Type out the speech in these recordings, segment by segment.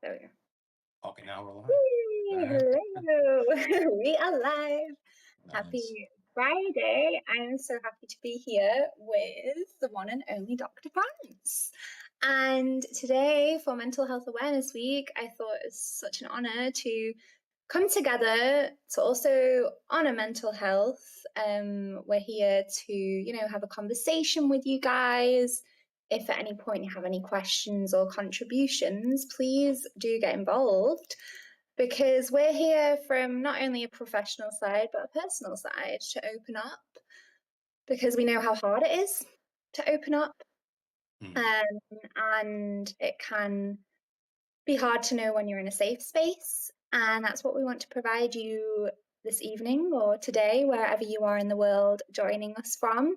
There we go. Okay, now we're live. Yay, All right. hello. We are live. Nice. Happy Friday. I am so happy to be here with the one and only Dr. Brance. And today, for Mental Health Awareness Week, I thought it was such an honor to come together to also honor mental health. We're here to, have a conversation with you guys. If at any point you have any questions or contributions, please do get involved, because we're here from not only a professional side, but a personal side to open up, because we know how hard it is to open up. And it can be hard to know when you're in a safe space. And that's what we want to provide you this evening or today, wherever you are in the world joining us from.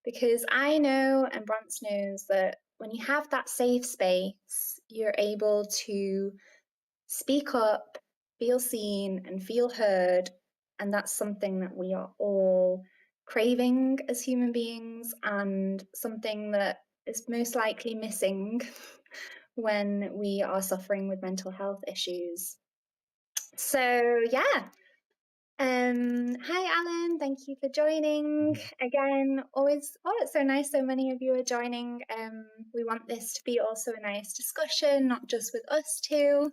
Because I know, and Brance knows, that when you have that safe space, you're able to speak up, feel seen, and feel heard. And that's something that we are all craving as human beings, and something that is most likely missing when we are suffering with mental health issues. So, yeah. Hi, Alan. Thank you for joining again. Always, it's so nice. So many of you are joining. We want this to be also a nice discussion, not just with us two,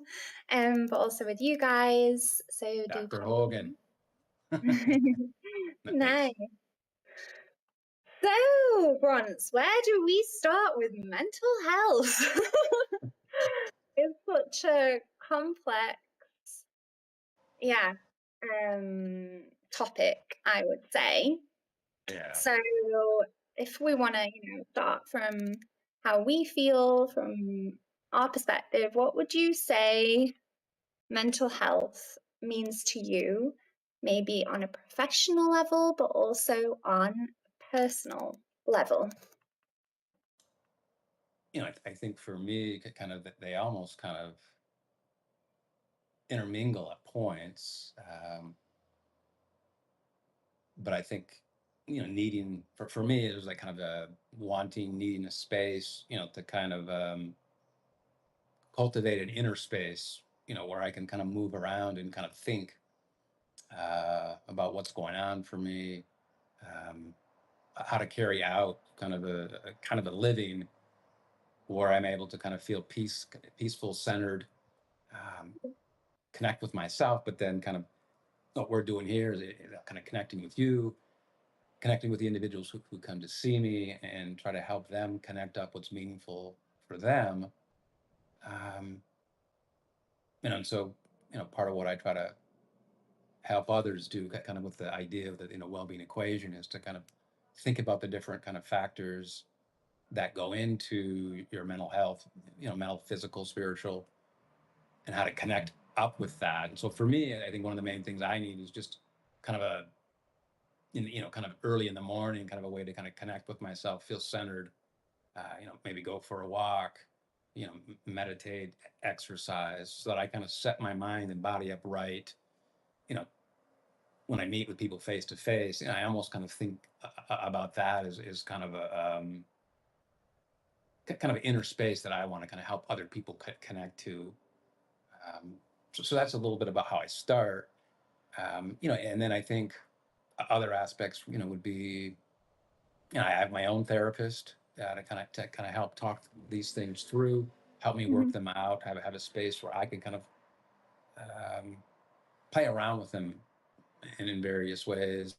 but also with you guys. So, Dr. Hogan. Nice. So, Bronze, where do we start with mental health? It's such a complex, topic, I would say. Yeah. So if we want to, start from how we feel from our perspective, what would you say mental health means to you, maybe on a professional level, but also on a personal level? I think for me, kind of, they almost kind of intermingle at points. But I think, needing, for me, it was like kind of a needing a space, to kind of cultivate an inner space, where I can kind of move around and kind of think about what's going on for me, how to carry out kind of a living where I'm able to kind of feel peaceful, centered, connect with myself, but then kind of what we're doing here is kind of connecting with you, connecting with the individuals who come to see me, and try to help them connect up what's meaningful for them. And so, part of what I try to help others do, kind of with the idea of the well-being equation, is to kind of think about the different kind of factors that go into your mental health, mental, physical, spiritual, and how to connect up with that. And so for me, I think one of the main things I need is just kind of kind of early in the morning, kind of a way to kind of connect with myself, feel centered, maybe go for a walk, meditate, exercise, so that I kind of set my mind and body up right. When I meet with people face to face, I almost kind of think about that as kind of a kind of inner space that I want to kind of help other people connect to. So that's a little bit about how I start. And then I think other aspects, would be, I have my own therapist to kind of help talk these things through, help me work them out, have a space where I can kind of play around with them in various ways.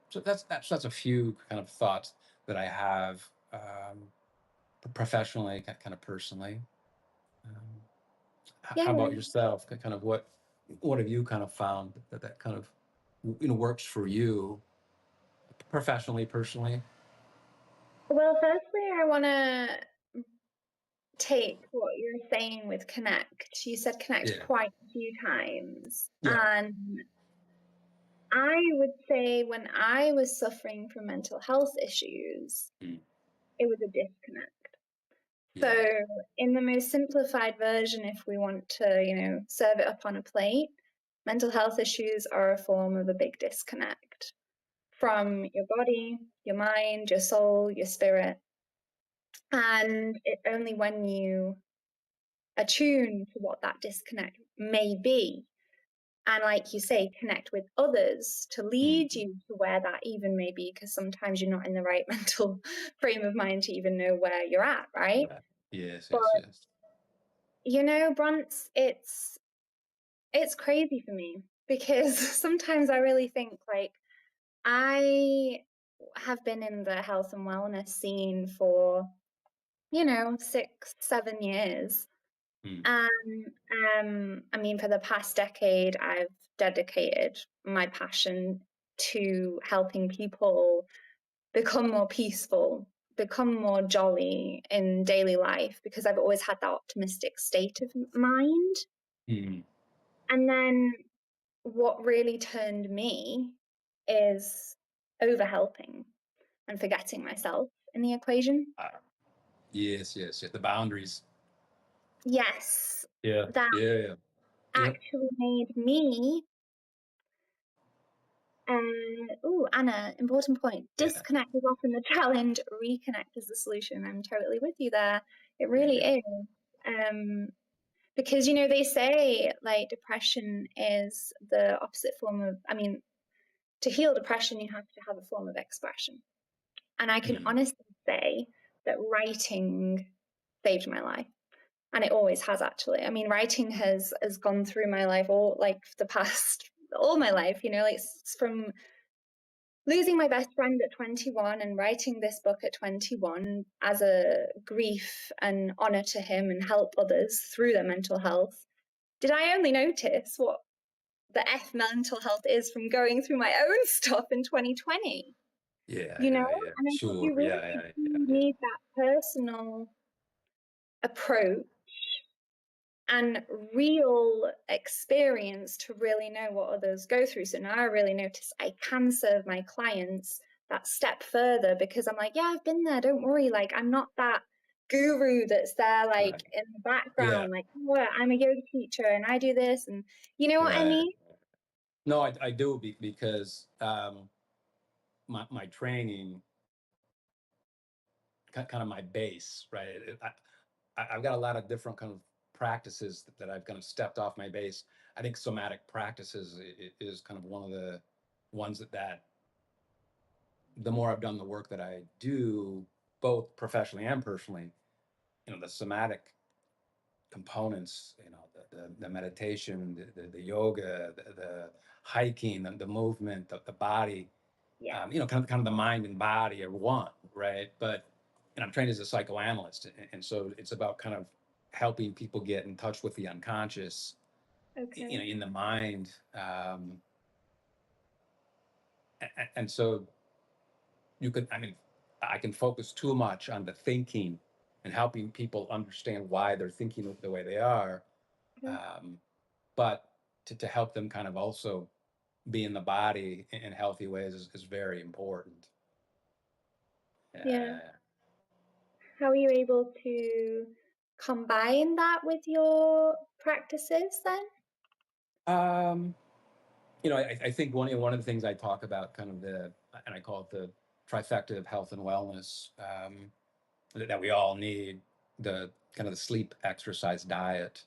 So that's a few kind of thoughts that I have, professionally, kind of personally. How about yourself? Kind of what have you kind of found that kind of works for you professionally, personally? Well, firstly, I want to take what you're saying with connect. You said connect Yeah. quite a few times. Yeah. And I would say when I was suffering from mental health issues, it was a disconnect. Yeah. So in the most simplified version, if we want to, serve it up on a plate, mental health issues are a form of a big disconnect from your body, your mind, your soul, your spirit. And it's only when you attune to what that disconnect may be, and like you say, connect with others to lead Mhm. you to where that even may be, because sometimes you're not in the right mental frame of mind to even know where you're at, right? Right. Yes, But yes, yes. Bronce, it's crazy for me because sometimes I really think like I have been in the health and wellness scene for 6, 7 years. Mm. And I mean, for the past decade, I've dedicated my passion to helping people become more peaceful, become more jolly in daily life, because I've always had that optimistic state of mind. Mm. And then what really turned me is overhelping and forgetting myself in the equation. Ah, yes, yes, yes. The boundaries. Yes, Yeah, that yeah, yeah. Yep. actually made me, Anna, important point. Yeah, Disconnect is often the challenge, reconnect is the solution. I'm totally with you there. It yeah, really yeah. is. Um, because, they say like depression is the opposite form of, I mean, to heal depression, you have to have a form of expression. And I can Mm. honestly say that writing saved my life. And it always has, actually. I mean, writing has gone through my life all like the past all my life, like from losing my best friend at 21 and writing this book at 21 as a grief and honor to him and help others through their mental health. Did I only notice what the F mental health is from going through my own stuff in 2020? Yeah, And yeah, yeah. I think you Sure. really Yeah, yeah, yeah, do yeah. need that personal approach and real experience to really know what others go through. So now I really notice I can serve my clients that step further, because I'm like, yeah, I've been there. Don't worry. Like, I'm not that guru that's there, like Right. in the Yeah, background, like, oh, I'm a yoga teacher and I do this. And you know what I right. mean? No, I do because my training, kind of my base, right? I've got a lot of different kind of practices that I've kind of stepped off my base. I think somatic practices is kind of one of the ones that the more I've done the work that I do, both professionally and personally, the somatic components, the meditation, the yoga, the hiking, the movement, the body, Yeah. kind of the mind and body are one, right? But and I'm trained as a psychoanalyst, and so it's about kind of helping people get in touch with the unconscious, Okay. in the mind, and so you could, I mean, I can focus too much on the thinking and helping people understand why they're thinking the way they are, Okay. um, but to help them kind of also be in the body in healthy ways is very important. Yeah. Uh, How are you able to combine that with your practices then? um, I think one of the things I talk about, kind of and I call it the trifecta of health and wellness, that we all need, the kind of the sleep, exercise, diet.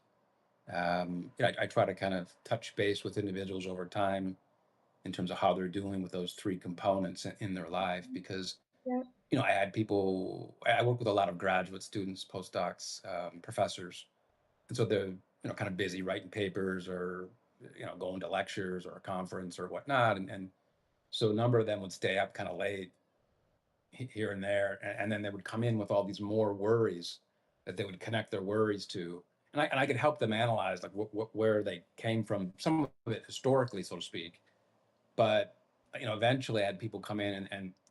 I try to kind of touch base with individuals over time in terms of how they're doing with those three components in their life, because Yeah. I had people. I work with a lot of graduate students, postdocs, professors, and so they're kind of busy writing papers or going to lectures or a conference or whatnot, and so a number of them would stay up kind of late here and there, and then they would come in with all these more worries that they would connect their worries to, and I could help them analyze like where they came from, some of it historically, so to speak, but eventually I had people come in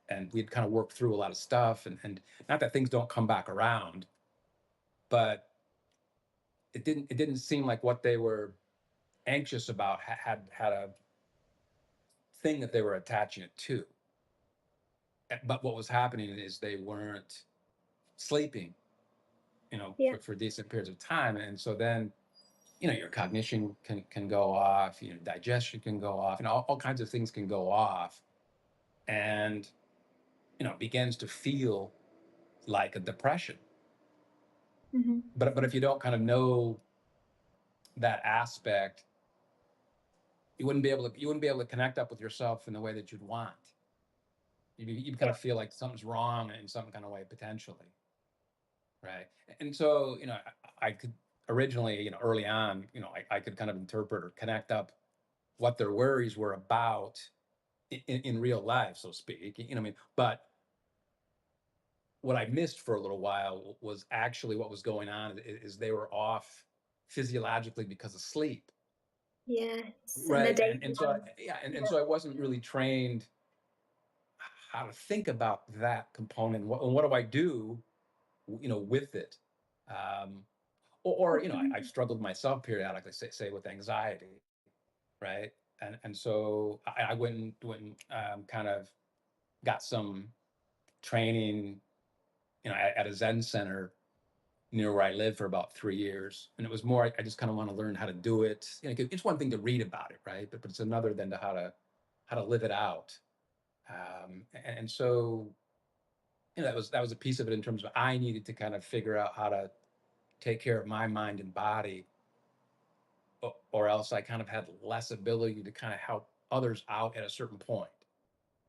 and we'd kind of work through a lot of stuff, and not that things don't come back around, but it didn't seem like what they were anxious about had a thing that they were attaching it to. But what was happening is they weren't sleeping, Yeah. for decent periods of time, and so then your cognition can go off, digestion can go off, and all kinds of things can go off, and begins to feel like a depression. Hmm. But if you don't kind of know that aspect, you wouldn't be able to connect up with yourself in the way that you'd want. You kind Yeah. of feel like something's wrong in some kind of way potentially, right? And so I could originally, early on, I could kind of interpret or connect up what their worries were about in real life, so to speak. You know what I mean? But what I missed for a little while was actually what was going on is they were off physiologically because of sleep. Yes. And the Right. day And so one. and so I wasn't really trained how to think about that component. And what do I do, with it? Um, I've struggled myself periodically, say with anxiety, right? And so I went and kind of got some training, at a Zen center near where I lived for about 3 years. And it was more, I just kind of want to learn how to do it. It's one thing to read about it, right? But it's another than to how to live it out. And so, that was a piece of it in terms of I needed to kind of figure out how to take care of my mind and body, or else I kind of had less ability to kind of help others out at a certain point.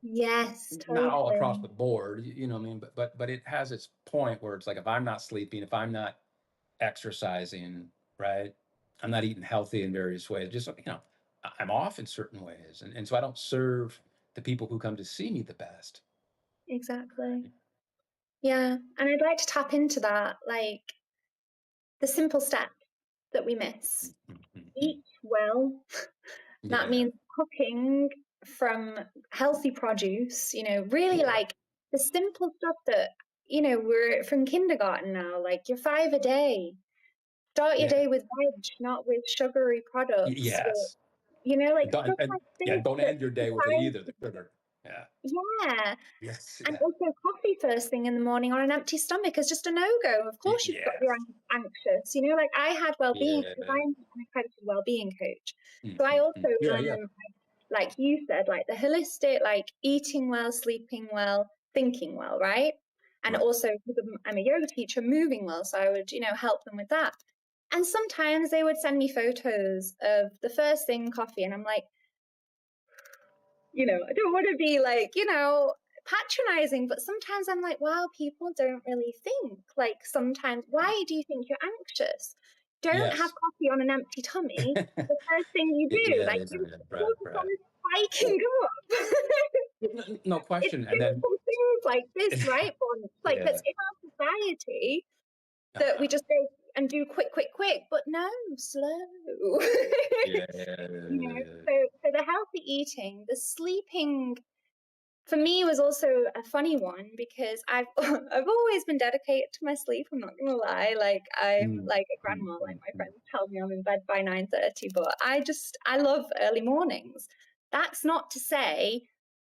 Yes, Not all across totally. the board, you know what I mean? But it has its point where it's like if I'm not sleeping, if I'm not exercising, right? I'm not eating healthy in various ways. Just I'm off in certain ways, and so I don't serve the people who come to see me the best. Exactly. Right? Yeah. And I'd like to tap into that, like the simple steps that we miss. Mhm. Eat well. That Yeah, means cooking from healthy produce, really yeah, like the simple stuff that, we're from kindergarten now, like your five a day. Start your yeah. day with veg, not with sugary products. With, Yes. like Don't, stuff like yeah, this don't that end your day with it society, either. The sugar. Yeah. yeah. Yes. And Yeah. also coffee first thing in the morning on an empty stomach is just a no-go. Of course you've got you're Yes. anxious. Like I had well-being because Yeah. I'm an accredited well-being coach. So I also Mhm. Yeah. Yeah. like you said, like the holistic, like eating well, sleeping well, thinking well, right? And Right. also because I'm a yoga teacher, moving well. So I would, help them with that. And sometimes they would send me photos of the first thing coffee, and I'm like, I don't want to be like, patronizing, but sometimes I'm like, wow, people don't really think. Like, sometimes, why do you think you're anxious? Don't have Yes. coffee on an empty tummy. The first thing you do, Yeah. like, Yeah. you Yeah. Right. focus Right. on spiking up. No It's question. And then. simple things like this, right? Bonds, like that's Yeah. in our society that we Uh-huh. just go and do quick, quick, quick, but no, slow. Yeah. So the healthy eating, the sleeping for me was also a funny one because I've I've always been dedicated to my sleep. I'm not gonna lie. Like I'm Mm, like a mm, grandma. Like mm, my mm. friends tell me I'm in bed by 9:30, but I love early mornings. That's not to say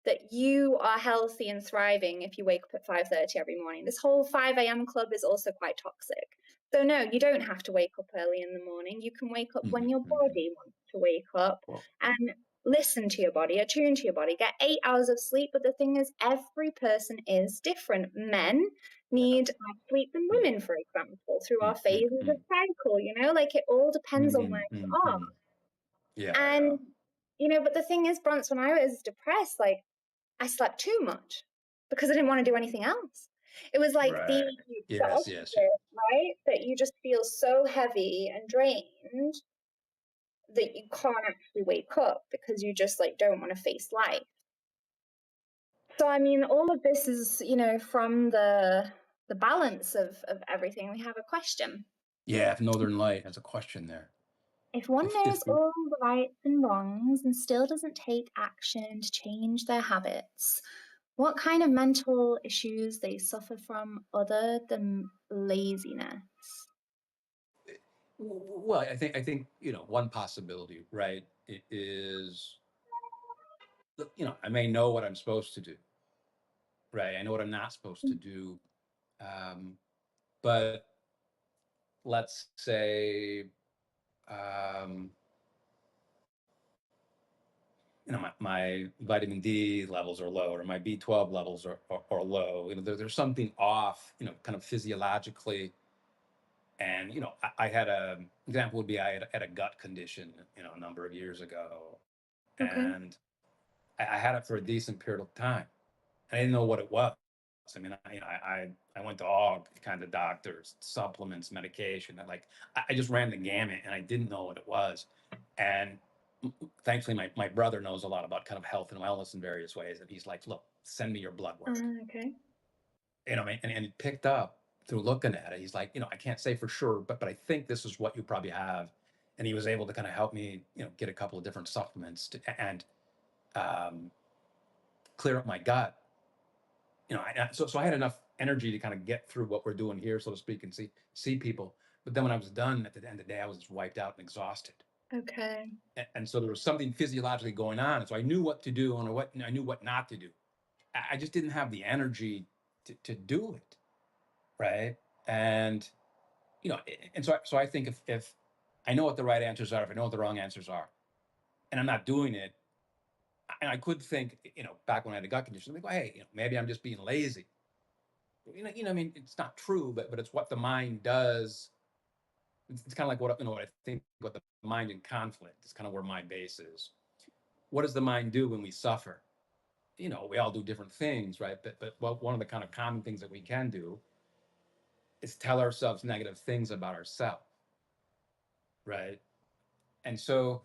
that you are healthy and thriving if you wake up at 5:30 every morning. This whole 5 a.m. club is also quite toxic. So no, you don't have to wake up early in the morning. You can wake up when Mhm, your mhm. body wants to wake up. Well, And listen to your body, attune to your body, get 8 hours of sleep. But the thing is, every person is different. Men yeah. need more sleep than Mm, women, for example, through our mm, mm, phases of mm. cycle, like it all depends on where Mhm, you mm, are. mm. Yeah, yeah. And, but the thing is, Bronx, when I was depressed, like I slept too much because I didn't want to do anything else. It was like the Right. the Yes, yes, yes. opposite, right? That you just feel so heavy and drained that you can't actually wake up because you just like don't want to face life. So I mean, all of this is, from the balance of everything. We have a question. Yeah, if Northern Light has a question there. If one knows If you, all the rights and wrongs and still doesn't take action to change their habits, what kind of mental issues they suffer from other than laziness? well, I think one possibility, right, is I may know what I'm supposed to do, right? I know what I'm not supposed to do, um, but let's say, um, my vitamin D levels are low, or my B12 levels are low. There's something off, kind of physiologically. And, I had example would be I had a gut condition, a number of years ago, Okay. and I had it for a decent period of time. I didn't know what it was. I mean, I went to all kinds of doctors, supplements, medication, and like I just ran the gamut, and I didn't know what it was. And thankfully, my brother knows a lot about kind of health and wellness in various ways, and he's like, "Look, send me your blood work." Okay. And he picked up through looking at it. He's like, I can't say for sure, but I think this is what you probably have. And he was able to kind of help me, get a couple of different supplements and um, clear up my gut. So I had enough energy to kind of get through what we're doing here, so to speak, and see people. But then when I was done at the end of the day, I was just wiped out and exhausted. Okay. And so there was something physiologically going on. And so I knew what to do and I knew what not to do. I just didn't have the energy to do it. Right. And and so I think if I know what the right answers are, if I know what the wrong answers are, and I'm not doing it, and I could think, back when I had a gut condition, like, well, hey, maybe I'm just being lazy. I mean, it's not true, but it's what the mind does. It's kind of like what I think what the mind in conflict is kind of where my base is. What does the mind do when we suffer? We all do different things, right? But well, one of the kind of common things that we can do is tell ourselves negative things about ourselves, right? And so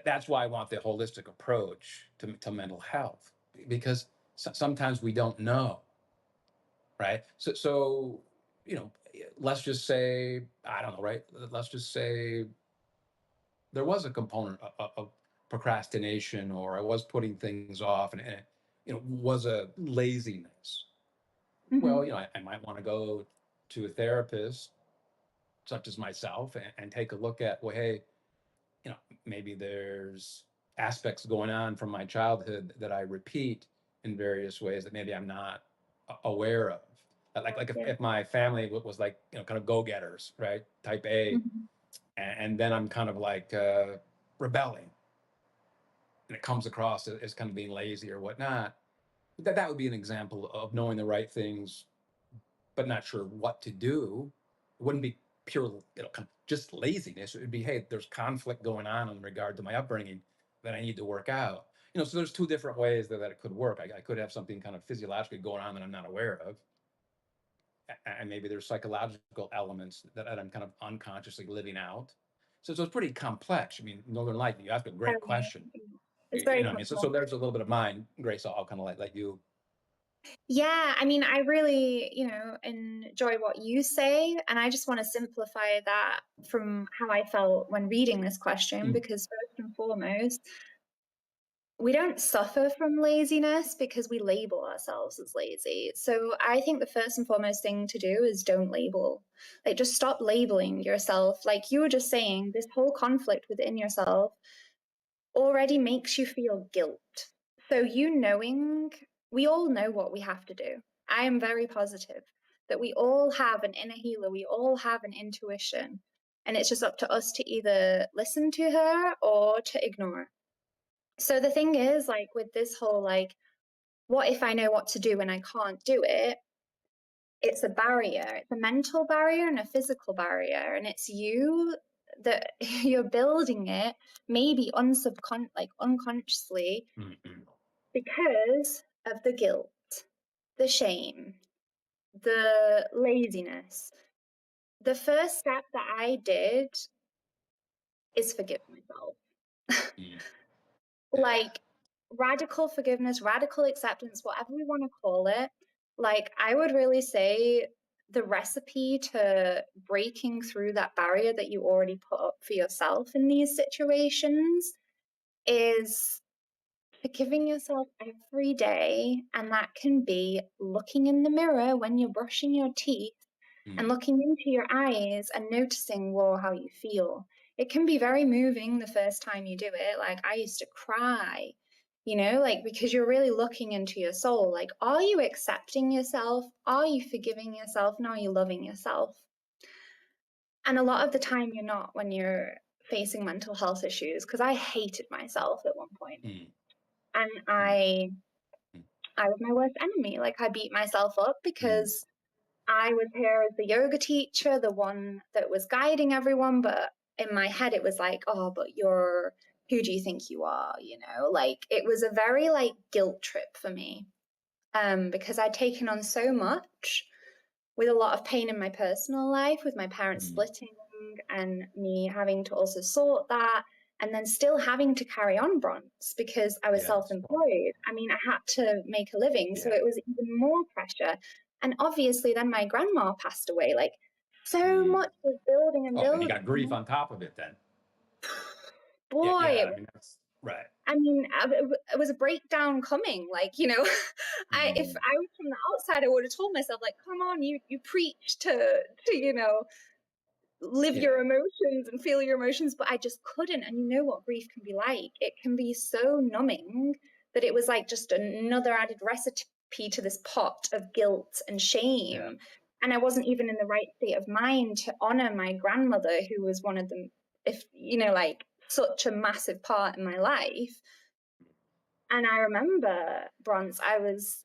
that's why I want the holistic approach to mental health, because sometimes we don't know, right? So let's just say, I don't know, right? Let's just say there was a component of procrastination, or I was putting things off, and it, was a laziness. Well, Hmm. I might want to go to a therapist, such as myself, and take a look at, well, hey, you know, maybe there's aspects going on from my childhood that I repeat in various ways that maybe I'm not aware of. Like Yeah. if my family was like, kind of go-getters, right? Type A, Hmm. and then I'm kind of like rebelling, and it comes across as kind of being lazy or whatnot. That would be an example of knowing the right things but not sure what to do. It wouldn't be pure, kind of just laziness. It would be, hey, there's conflict going on in regard to my upbringing that I need to work out. So there's two different ways that it could work. I could have something kind of physiologically going on that I'm not aware of. And maybe there's psychological elements that I'm kind of unconsciously living out. So it's pretty complex. I mean, Northern Light, you asked a great Very, question. it's You very know what I mean? So complex. there's a little bit of mine, Grace. I'll kind of let you. Yeah, I mean, I really, enjoy what you say, and I just want to simplify that from how I felt when reading this question, Mm, because first and foremost, we don't suffer from laziness because we label ourselves as lazy. So I think the first and foremost thing to do is don't label. Like, just stop labeling yourself. Like you were just saying, this whole conflict within yourself already makes you feel guilt. So, we all know what we have to do. I am very positive that we all have an inner healer, we all have an intuition, and it's just up to us to either listen to her or to ignore. So, the thing is, like, with this whole, like, what if I know what to do and I can't do it? It's a barrier. It's a mental barrier and a physical barrier, and it's you that you're building it, maybe unconsciously, mm, mm, because of the guilt, the shame, the laziness. The first step that I did is forgive myself. mm. Yeah. Like, radical forgiveness, radical acceptance, whatever we want to call it. Like, I would really say the recipe to breaking through that barrier that you already put up for yourself in these situations is forgiving yourself every day. And that can be looking in the mirror when you're brushing your teeth and Mm, looking into your eyes and noticing, whoa, how you feel. It can be very moving the first time you do it. Like, I used to cry, like, because you're really looking into your soul. Like, are you accepting yourself? Are you forgiving yourself? And are you loving yourself? And a lot of the time, you're not when you're facing mental health issues, because I hated myself at one point. mm. And mm, mm, I was my worst enemy. Like I beat myself up mm. because I was here as the yoga teacher, the one that was guiding everyone, but in my head it was like, oh, but you're who do you think you are? You know, like it was a very like guilt trip for me. Because I'd taken on so much with a lot of pain in my personal life, with my parents Mm. splitting and me having to also sort that, and then still having to carry on bronze because I was Yes. self-employed. I mean, I had to make a living, so Yeah. it was even more pressure. And obviously, then my grandma passed away. Like, so Mm. much was building and Oh, and you building. got grief on top of it then. Yeah, Boy, yeah. it I was, mean, that's right. I mean, it was a breakdown coming. Like, you know, if Mm. I was from the outside, I would have told myself, like, come on, you preach to you know live your Yeah, emotions and feel your emotions, but I just couldn't. And you know what grief can be like? It can be so numbing that it was like just another added recipe to this pot of guilt and yeah. shame. And I wasn't even in the right state of mind to honor my grandmother, who was one of them, if you know, like such a massive part in my life. And I remember, Bronze, I was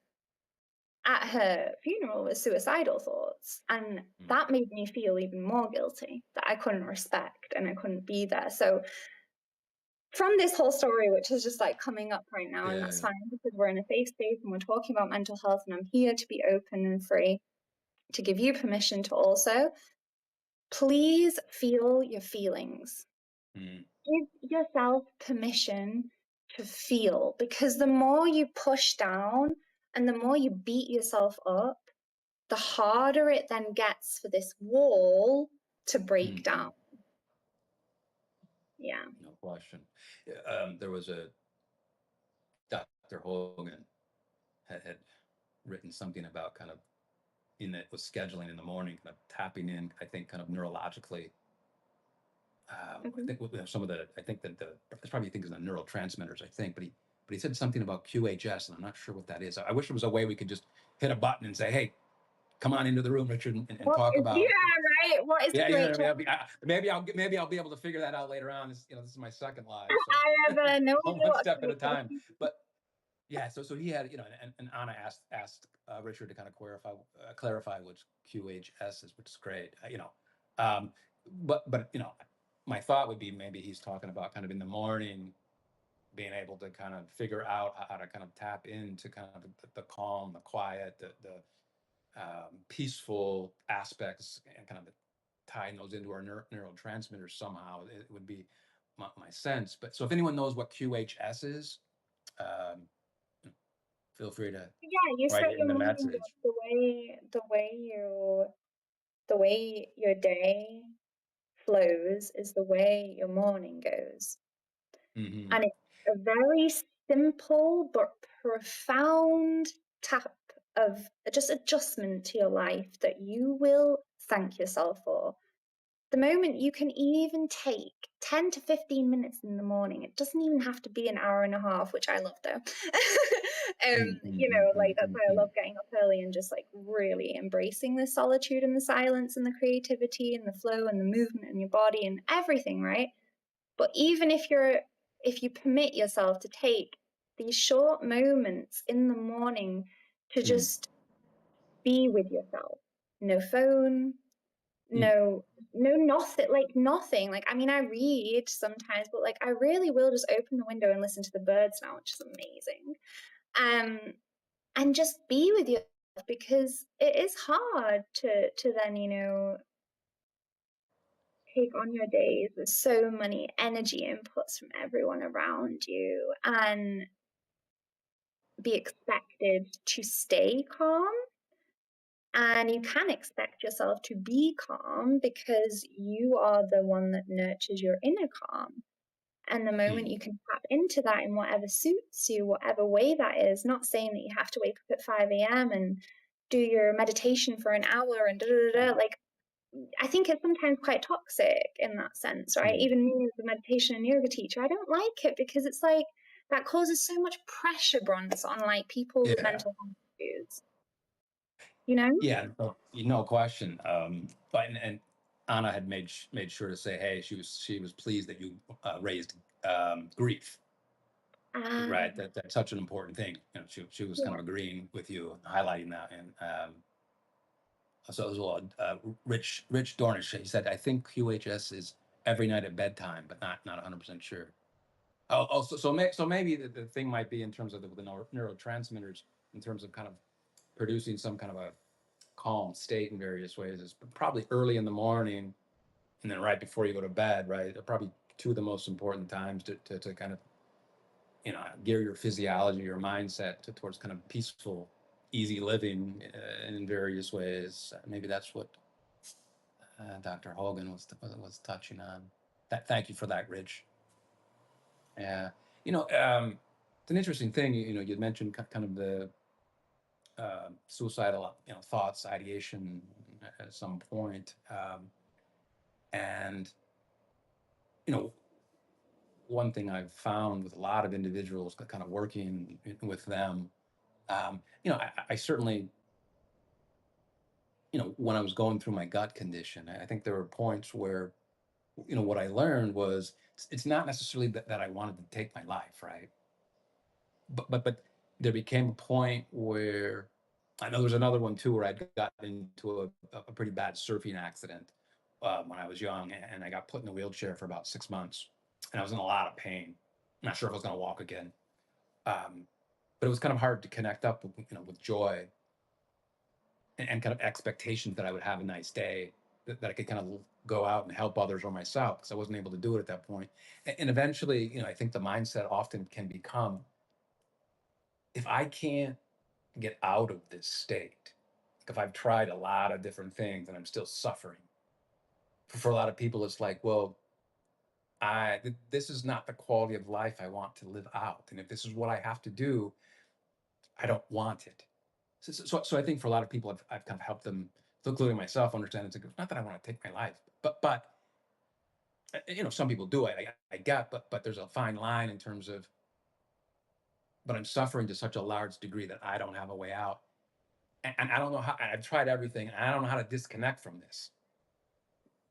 at her funeral with suicidal thoughts. And Mm. that made me feel even more guilty that I couldn't respect and I couldn't be there. So, from this whole story, which is just like coming up right now, and Yeah, that's yeah. fine because we're in a safe space and we're talking about mental health, and I'm here to be open and free to give you permission to also please feel your feelings. Mm. Give yourself permission to feel because the more you push down and the more you beat yourself up, the harder it then gets for this wall to break Mm. down. Yeah. No question. Yeah, there was a Dr. Hogan had written something about kind of in it was scheduling in the morning, kind of tapping in, I think, kind of neurologically. I Mhm. think some of the, I think that that's probably things in the neurotransmitters, I think, but he said something about QHS, and I'm not sure what that is. I wish there was a way we could just hit a button and say, hey, come on into the room, Richard, and What talk is, about. yeah, right? What is Yeah, you know what I QHS? mean. Maybe I'll be able to figure that out later on. This is my second live, so I have no idea one what step at a QHS time. is. But yeah, so he had, and Anna asked Richard to kind of clarify what QHS is, which is great. Um, but my thought would be maybe he's talking about kind of in the morning being able to kind of figure out how to kind of tap into kind of the calm, the quiet, the peaceful aspects, and kind of tying those into our neurotransmitters somehow. It would be my sense. But so if anyone knows what QHS is, um, feel free to Yeah, you write start it in your the morning with message. the way your day flows is the way your morning goes. Hmm. And it's a very simple but profound tap of just adjustment to your life that you will thank yourself for. The moment you can even take 10 to 15 minutes in the morning, it doesn't even have to be an hour and a half, which I love though. You know, like that's why I love getting up early and just like really embracing the solitude and the silence and the creativity and the flow and the movement in your body and everything, right? But even if you permit yourself to take these short moments in the morning to just be with yourself, no phone, no nothing, like nothing. Like I mean, I read sometimes, but like I really will just open the window and listen to the birds now, which is amazing. Um, and just be with yourself because it is hard to then take on your days with so many energy inputs from everyone around you and be expected to stay calm. And you can expect yourself to be calm because you are the one that nurtures your inner calm. And the moment you can tap into that in whatever suits you, whatever way that is, not saying that you have to wake up at 5 a.m. and do your meditation for an hour and da da da. Like, I think it's sometimes quite toxic in that sense, right? Even me as a meditation and yoga teacher, I don't like it because it's like that causes so much pressure, Bronze, on like people with Yeah. mental health issues, you know? Yeah, no question. But and Anna had made sure to say, hey, she was pleased that you raised grief. right? Ah, That's such an important thing. She was kind yeah. of agreeing with you, highlighting that. And so as well, Rich Dornish, he said, I think QHS is every night at bedtime, but not 100% sure. So maybe the thing might be in terms of the neurotransmitters, in terms of kind of producing some kind of a calm state in various ways, is probably early in the morning and then right before you go to bed, right? Are probably two of the most important times to kind of, gear your physiology, your mindset towards kind of peaceful, easy living in various ways. Maybe that's what Dr. Hogan was touching on. Thank you for that, Rich. Yeah, it's an interesting thing. You mentioned kind of the suicidal, thoughts, ideation at some point, and you know, one thing I've found with a lot of individuals, kind of working with them, I certainly, when I was going through my gut condition, I think there were points where, what I learned was it's not necessarily that I wanted to take my life, right? But there became a point where I know there's another one too where I got into a pretty bad surfing accident when I was young, and I got put in a wheelchair for about 6 months, and I was in a lot of pain. I'm not sure if I was going to walk again, um, but it was kind of hard to connect up with with joy and kind of expectations that I would have a nice day, that I could kind of go out and help others or myself, because I wasn't able to do it at that point. And eventually, I think the mindset often can become, if I can't get out of this state, like if I've tried a lot of different things and I'm still suffering, for a lot of people, it's like, well, this is not the quality of life I want to live out. And if this is what I have to do, I don't want it. So I think for a lot of people, I've kind of helped them, including myself, understand it's not that I want to take my life, but some people do. I get, but there's a fine line in terms of, but I'm suffering to such a large degree that I don't have a way out, and I don't know how. I've tried everything, and I don't know how to disconnect from this.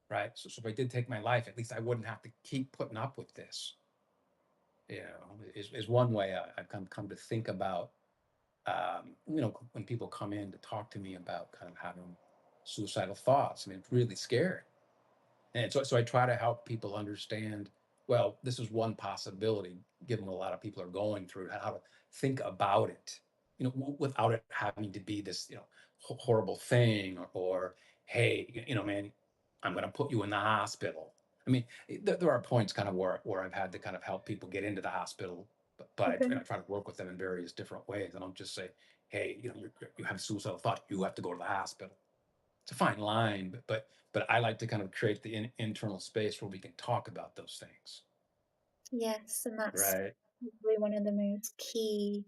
Right. So if I did take my life, at least I wouldn't have to keep putting up with this. Is one way I've come to think about. When people come in to talk to me about kind of having suicidal thoughts, I mean, it's really scary. And so I try to help people understand, well, this is one possibility, given what a lot of people are going through, how to think about it, without it having to be this, horrible thing, or hey, man, I'm going to put you in the hospital. I mean, there are points kind of where I've had to kind of help people get into the hospital, but I Okay. try to work with them in various different ways. I don't just say, hey, you have a suicidal thought, you have to go to the hospital. It's a fine line, but I like to kind of create the internal space where we can talk about those things. Yes, and that's Right. probably one of the most key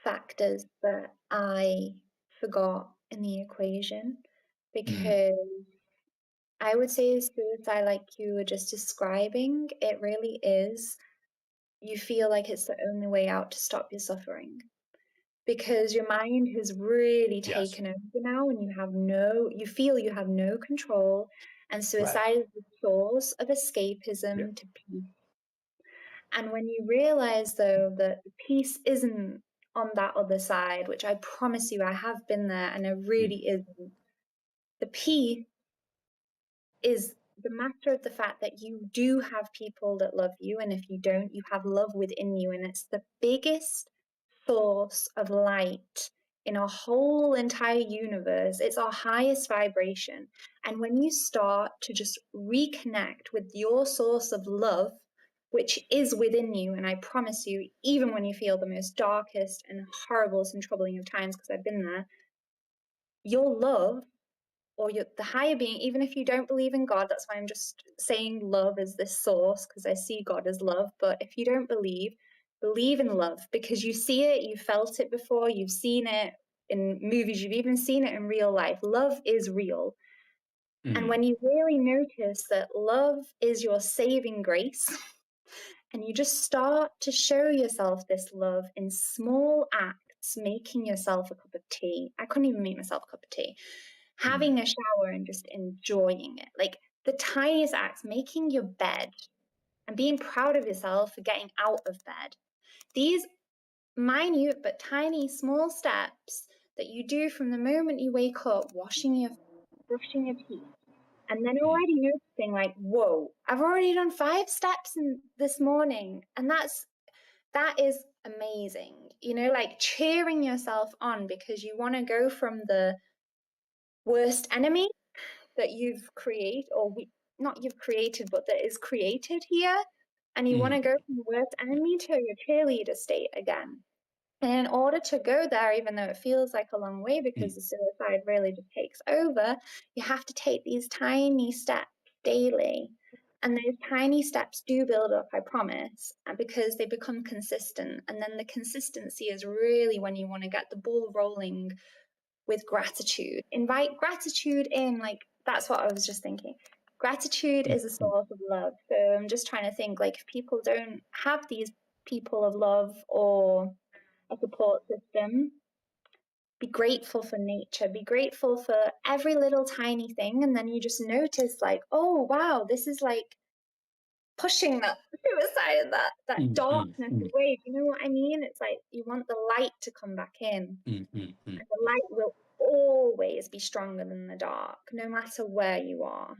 factors that I forgot in the equation, Mm, because I would say suicide, like you were just describing, it really is. You feel like it's the only way out to stop your suffering, because your mind has really yes. taken over now, and you feel you have no control, and Right. suicide is the source of Yeah. escapism to peace. And when you realize, though, that the peace isn't on that other side, which I promise you, I have been there, and it Mm, really isn't. The peace is the matter of the fact that you do have people that love you, and if you don't, you have love within you, and it's the biggest source of light in our whole entire universe. It's our highest vibration. And when you start to just reconnect with your source of love, which is within you, and I promise you, even when you feel the most darkest and horriblest and troubling of times, because I've been there, your love, or the higher being, even if you don't believe in God, that's why I'm just saying love is this source, because I see God as love. But if you don't believe, believe in love, because you see it, you felt it before, you've seen it in movies, you've even seen it in real life. Love is real. And mm, when you really notice that love is your saving grace, and you just start to show yourself this love in small acts, making yourself a cup of tea. I couldn't even make myself a cup of tea. mm, Having a shower and just enjoying it. Like the tiniest acts, making your bed and being proud of yourself for getting out of bed. these minute but tiny small steps that you do from the moment you wake up, brushing your teeth, and then Mm, already noticing like, whoa, I've already done 5 steps this morning. And that is amazing. Like cheering yourself on because you want to go from the worst enemy that you've created, not you've created, but that is created here. And you want mm, to go from the worst enemy to your cheerleader state again. And in order to go there, even though it feels like a long way because mm, the suicide really just takes over, you have to take these tiny steps daily. And those tiny steps do build up, I promise, because they become consistent. And then the consistency is really when you want to get the ball rolling with gratitude. Invite gratitude in, like that's what I was just thinking. Gratitude mm, is a mm, source of love. So I'm just trying to think like if people don't have these people of love or a support system, be grateful for nature, be grateful for every little tiny thing. And then you just notice like, oh wow, this is like pushing that suicide and that mm, mm, darkness mm, away. Do you know what I mean? It's like you want the light to come back in. mm, mm, mm. And the light will always be stronger than the dark, no matter where you are.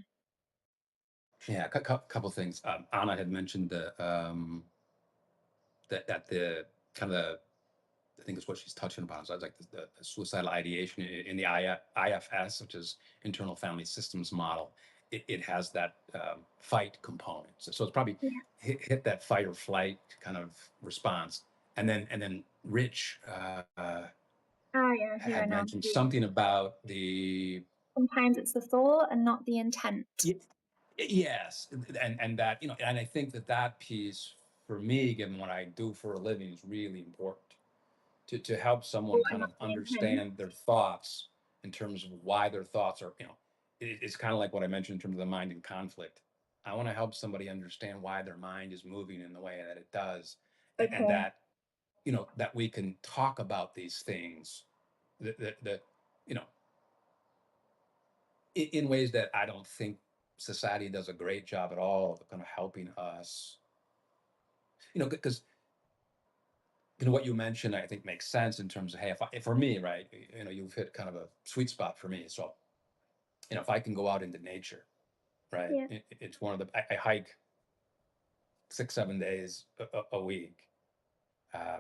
Yeah, couple things. Anna had mentioned that the kind of I think is what she's touching upon. So it's like the suicidal ideation in the IFS, which is internal family systems model. It has that fight component. So it's probably Yeah. hit that fight or flight kind of response, and then Rich Ah, yeah, here had now. mentioned something about the Sometimes it's the thought and not the intent. yes, and that and I think that piece for me, given what I do for a living, is really important to help someone Thought and kind not of the intent. understand their thoughts in terms of why their thoughts are, it's kind of like what I mentioned in terms of the mind in conflict. I want to help somebody understand why their mind is moving in the way that it does, and Okay. that that we can talk about these things that you know in ways that I don't think society does a great job at all of kind of helping us, because what you mentioned I think makes sense in terms of, hey, if for me, right, you've hit kind of a sweet spot for me. So if I can go out into nature, right, Yeah. it's one of the I hike 6 7 days a week.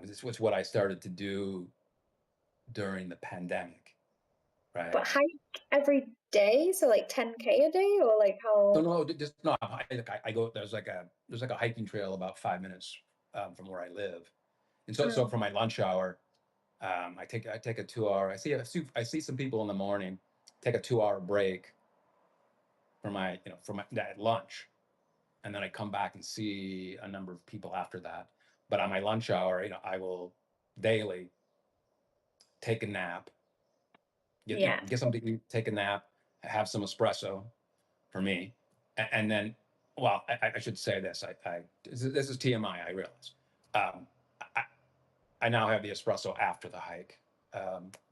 This was what I started to do during the pandemic, But right? hike every day, so like 10K a day, or like No, how? no, just no. I go. There's like a hiking trail about 5 minutes from where I live, and so Um, for my lunch hour, I take a 2 hour. I see some people in the morning, take a 2 hour break for my at lunch, and then I come back and see a number of people after that. But on my lunch hour, I will daily take a nap, yeah. get something to eat, take a nap, have some espresso for me, and then, well, I should say this. This is TMI. I realize. Um, I, I now have the espresso after the hike.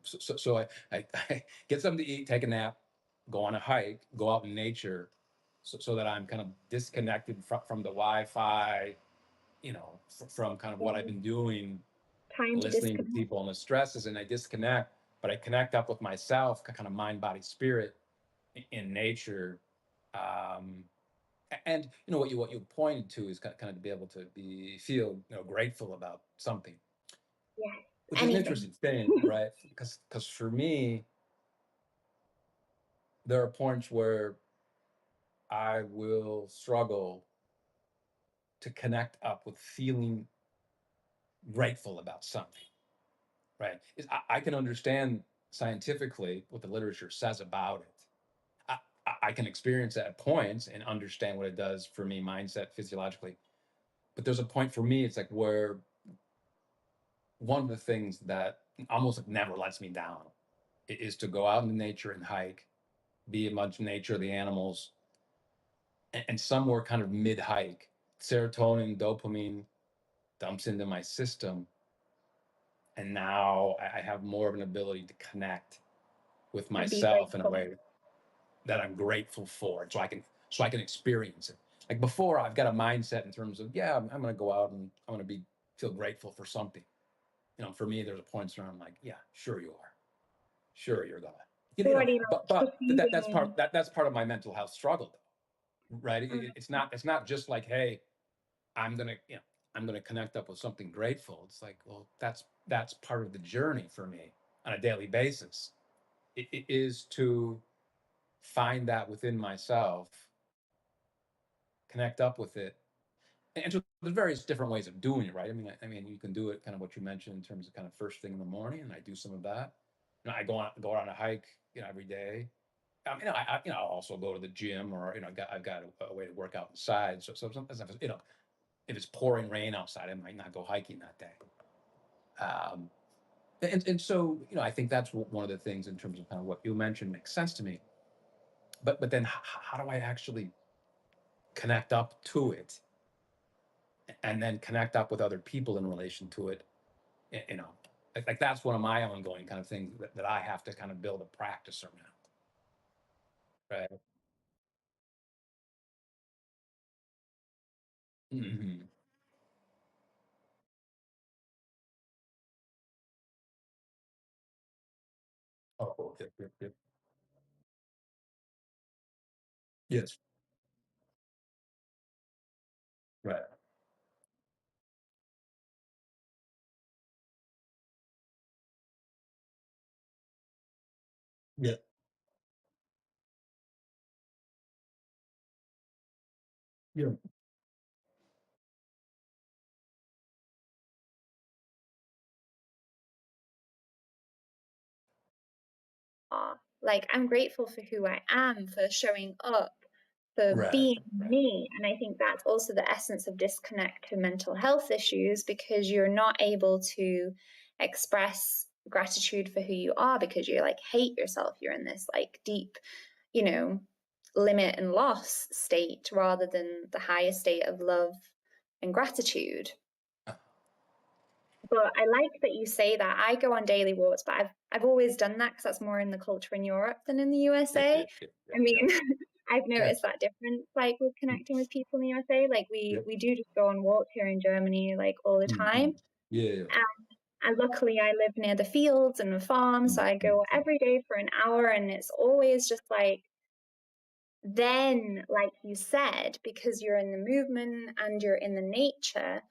So I get something to eat, take a nap, go on a hike, go out in nature, so that I'm kind of disconnected from the Wi-Fi, from kind of what I've been doing, Time to listening to disconnect. people and the stresses, and I disconnect, but I connect up with myself, kind of mind, body, spirit in nature. Um, and what you pointed to is kind of to be able to feel grateful about something, Yes. which is an Anything. interesting thing, right? Because for me, there are points where I will struggle to connect up with feeling grateful about something, right? I can understand scientifically what the literature says about it. I can experience it at points and understand what it does for me, mindset, physiologically. But there's a point for me, it's like where one of the things that almost never lets me down is to go out into nature and hike, be amongst nature, the animals, and somewhere kind of mid hike, serotonin, dopamine dumps into my system. And now I have more of an ability to connect with And be myself in a grateful. way that I'm grateful for. And so I can experience it. Like before, I've got a mindset in terms of, yeah, I'm going to go out and I'm going to be feel grateful for something. For me, there's a point where I'm like, yeah, sure you are. Sure you're gonna. Already like But perceiving. that's part of my mental health struggle, though, right? Mm. It's not just like, hey, I'm gonna I'm gonna connect up with something grateful. It's like, well, that's part of the journey for me on a daily basis. It is to find that within myself, connect up with it, and so there's various different ways of doing it, right? I mean, you can do it kind of what you mentioned in terms of kind of first thing in the morning, and I do some of that. I go on a hike, every day. I'll also go to the gym, or I've got a way to work out inside. So sometimes if it's pouring rain outside, I might not go hiking that day. Um, and so I think that's one of the things in terms of kind of what you mentioned makes sense to me. But then how do I actually connect up to it, and then connect up with other people in relation to it? You know, like that's one of my ongoing kind of things that I have to kind of build a practice around. Right. Hmm. Oh, yep, yep, yep. Yes. Right. Yeah. Yeah. Like, I'm grateful for who I am, for showing up, for Right. being Right. me. And I think that's also the essence of disconnect to mental health issues, because you're not able to express gratitude for who you are because you like hate yourself. You're in this like deep, you know, limit and loss state rather than the higher state of love and gratitude. Uh, But I like that you say that. I go on daily walks, but I've always done that because that's more in the culture in Europe than in the yeah. USA. Yeah. Yeah. Yeah. I mean, Yeah. I've noticed Yes. that difference, like with connecting with people in the USA. Like we Yep. we do just go on walks here in Germany, like all the time. Mhm. Yeah. Yeah. And luckily, I live near the fields and the farm, so I go Mhm. every day for an hour, and it's always just like then, like you said, because you're in the movement and you're in the nature,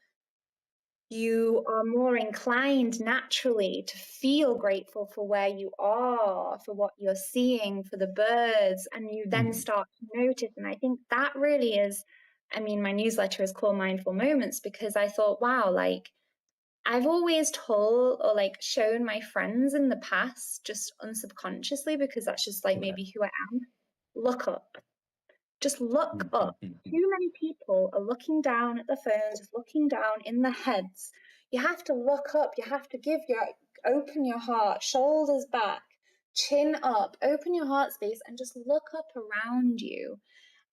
you are more inclined naturally to feel grateful for where you are, for what you're seeing, for the birds, and you then Mhm. start to notice. And I think that really is, I mean, my newsletter is called Mindful Moments because I thought, wow, like I've always told or like shown my friends in the past, just unsubconsciously, because that's just like Right. maybe who I am. Look up, just look up. Mhm. Too many people are looking down at the phones, just looking down in the heads. You have to look up. You have to open your heart, shoulders back, chin up, open your heart space, and just look up around you.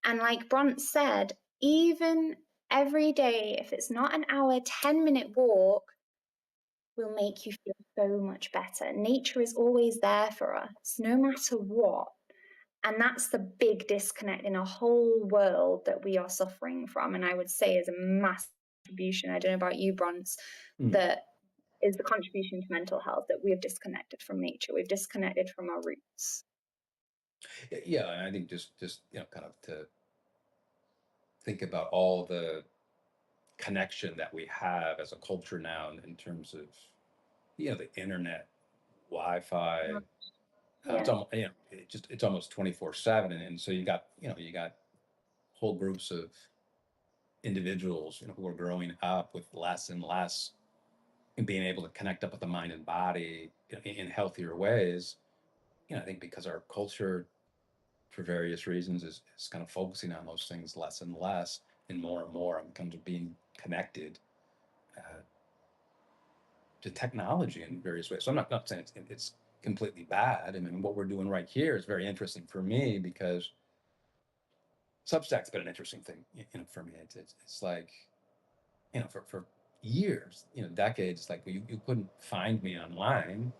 And like Bront said, even every day, if it's not an hour, 10-minute walk will make you feel so much better. Nature is always there for us, no matter what. And that's the big disconnect in a whole world that we are suffering from. And I would say is a massive contribution. I don't know about you, Bronze, Mm. that is the contribution to mental health, that we have disconnected from nature. We've disconnected from our roots. Yeah, and I think just kind of to think about all the connection that we have as a culture now in terms of the internet, Wi-Fi. It's Yeah. almost it's almost 24/7, and so you got whole groups of individuals who are growing up with less and less and being able to connect up with the mind and body in healthier ways. I think because our culture, for various reasons, is kind of focusing on those things less and less, and more in terms of being connected uh, to technology in various ways. So I'm not saying it's completely bad. I mean, what we're doing right here is very interesting for me because Substack's been an interesting thing, for me. It's like, for years, decades, like you couldn't find me online.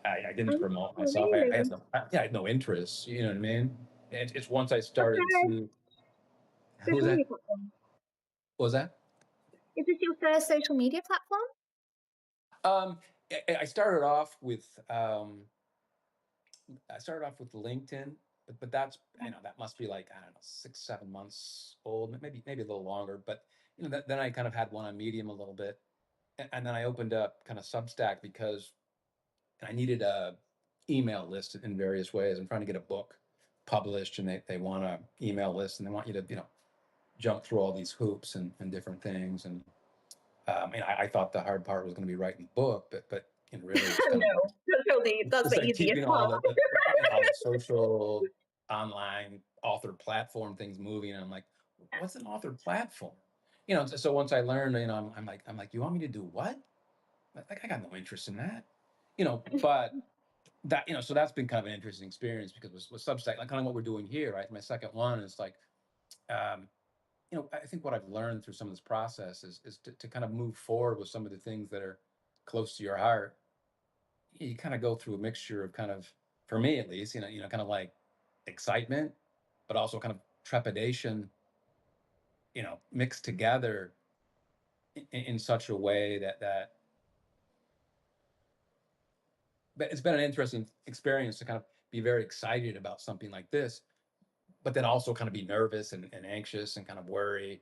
I didn't Oh, promote myself. I had really? no, I had no interest. You know what I mean? It's once I started Okay. to. So Who was tell that? me something. What was that? Is this your first social media platform? Um, I started off with LinkedIn, but that's, that must be like, I don't know, 6, 7 months old, maybe a little longer. But then I kind of had one on Medium a little bit, and then I opened up kind of Substack because I needed a email list in various ways. I'm trying to get a book published, and they want a email list, and they want you to jump through all these hoops and different things. And I thought the hard part was going to be writing the book, but really it's kind of No, that's it's the like easiest keeping all part. all the social online author platform things moving. And I'm like, what's an author platform? So once I learned, I'm like, you want me to do what? Like, I got no interest in that. But that, so that's been kind of an interesting experience, because with Substack, like kind of what we're doing here, right? My second one is like, um, I think what I've learned through some of this process is to kind of move forward with some of the things that are close to your heart. You kind of go through a mixture of kind of, for me at least, kind of like excitement, but also kind of trepidation, mixed together in such a way that but it's been an interesting experience to kind of be very excited about something like this, but then also kind of be nervous and anxious and kind of worry,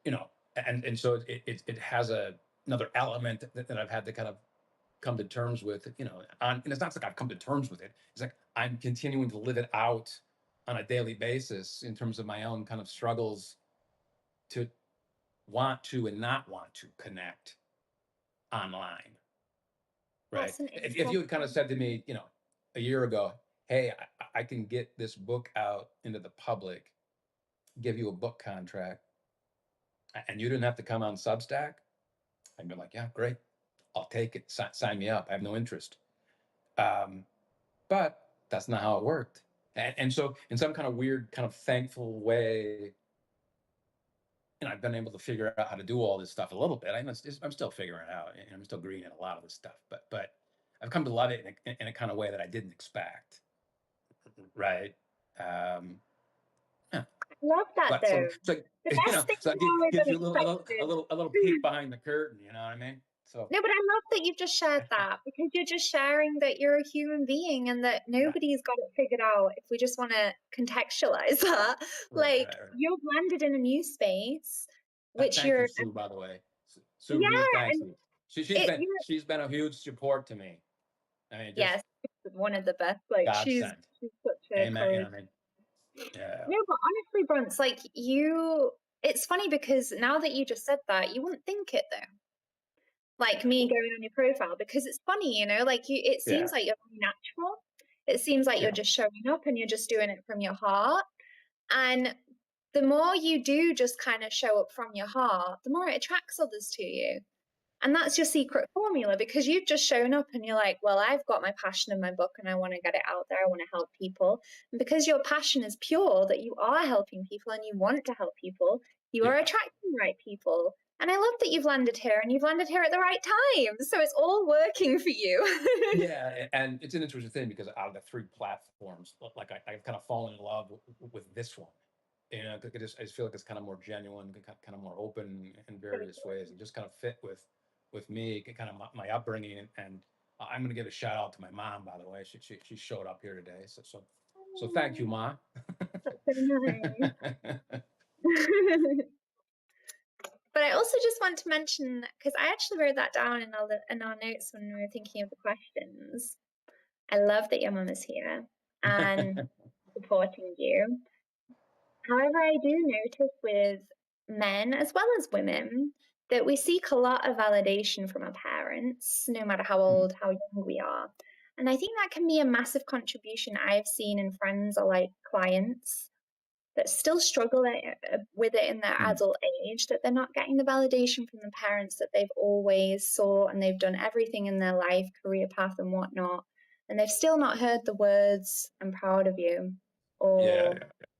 you know, and so it has another element that I've had to kind of come to terms with, and it's not like I've come to terms with it. It's like I'm continuing to live it out on a daily basis in terms of my own kind of struggles to want to and not want to connect online, right? That's an If you had kind of interesting. said to me, a year ago, hey, I can get this book out into the public, give you a book contract, and you didn't have to come on Substack, I'd be like, yeah, great, I'll take it. Sign me up. I have no interest. Um, but that's not how it worked. And so, in some kind of weird, kind of thankful way, I've been able to figure out how to do all this stuff a little bit. I'm still figuring it out, and I'm still green at a lot of this stuff. But I've come to love it in a kind of way that I didn't expect. Right. Um, yeah. Love that But so though. it's like, The best thing so it is always gives you unexpected. a little peek behind the curtain. You know what I mean? So No, but I love that you've just shared that, because you're just sharing that you're a human being and that right, nobody's got it figured out. If we just want to contextualize that, right, like, right, right. you've landed in a new space, which Thank you, you're, Sue. By the way, Sue Reed. yeah, Thanks, and Sue. you're, She's been a huge support to me. I mean, just yes, one of the best. Like, godsend. she's such a Amen. courage. What I mean? Yeah. No, but honestly, Bruns, like it's funny because now that you just said that, you wouldn't think it though. Like me going on your profile, because it's funny, like it seems Yeah. like you're very natural. It seems like you're Yeah. just showing up and you're just doing it from your heart. And the more you do just kind of show up from your heart, the more it attracts others to you. And that's your secret formula, because you've just shown up and you're like, well, I've got my passion in my book and I want to get it out there. I want to help people. And because your passion is pure, that you are helping people and you want to help people, you are Yeah. attracting the right people. And I love that you've landed here and you've landed here at the right time. So it's all working for you. Yeah. And it's an interesting thing because out of the three platforms, like I've kind of fallen in love with this one. I just feel like it's kind of more genuine, kind of more open in various ways, and just kind of fit with me, kind of my upbringing. And I'm going to give a shout out to my mom, by the way. She showed up here today, so thank you, Ma. That's so nice. But I also just want to mention, because I actually wrote that down in our notes when we were thinking of the questions. I love that your mum is here and supporting you. However, I do notice with men as well as women that we seek a lot of validation from our parents, no matter how old, how young we are. And I think that can be a massive contribution I've seen in friends or like clients that still struggle with it in their adult age, that they're not getting the validation from the parents that they've always sought, and they've done everything in their life, career path and whatnot, and they've still not heard the words, I'm proud of you, Yeah, or yeah,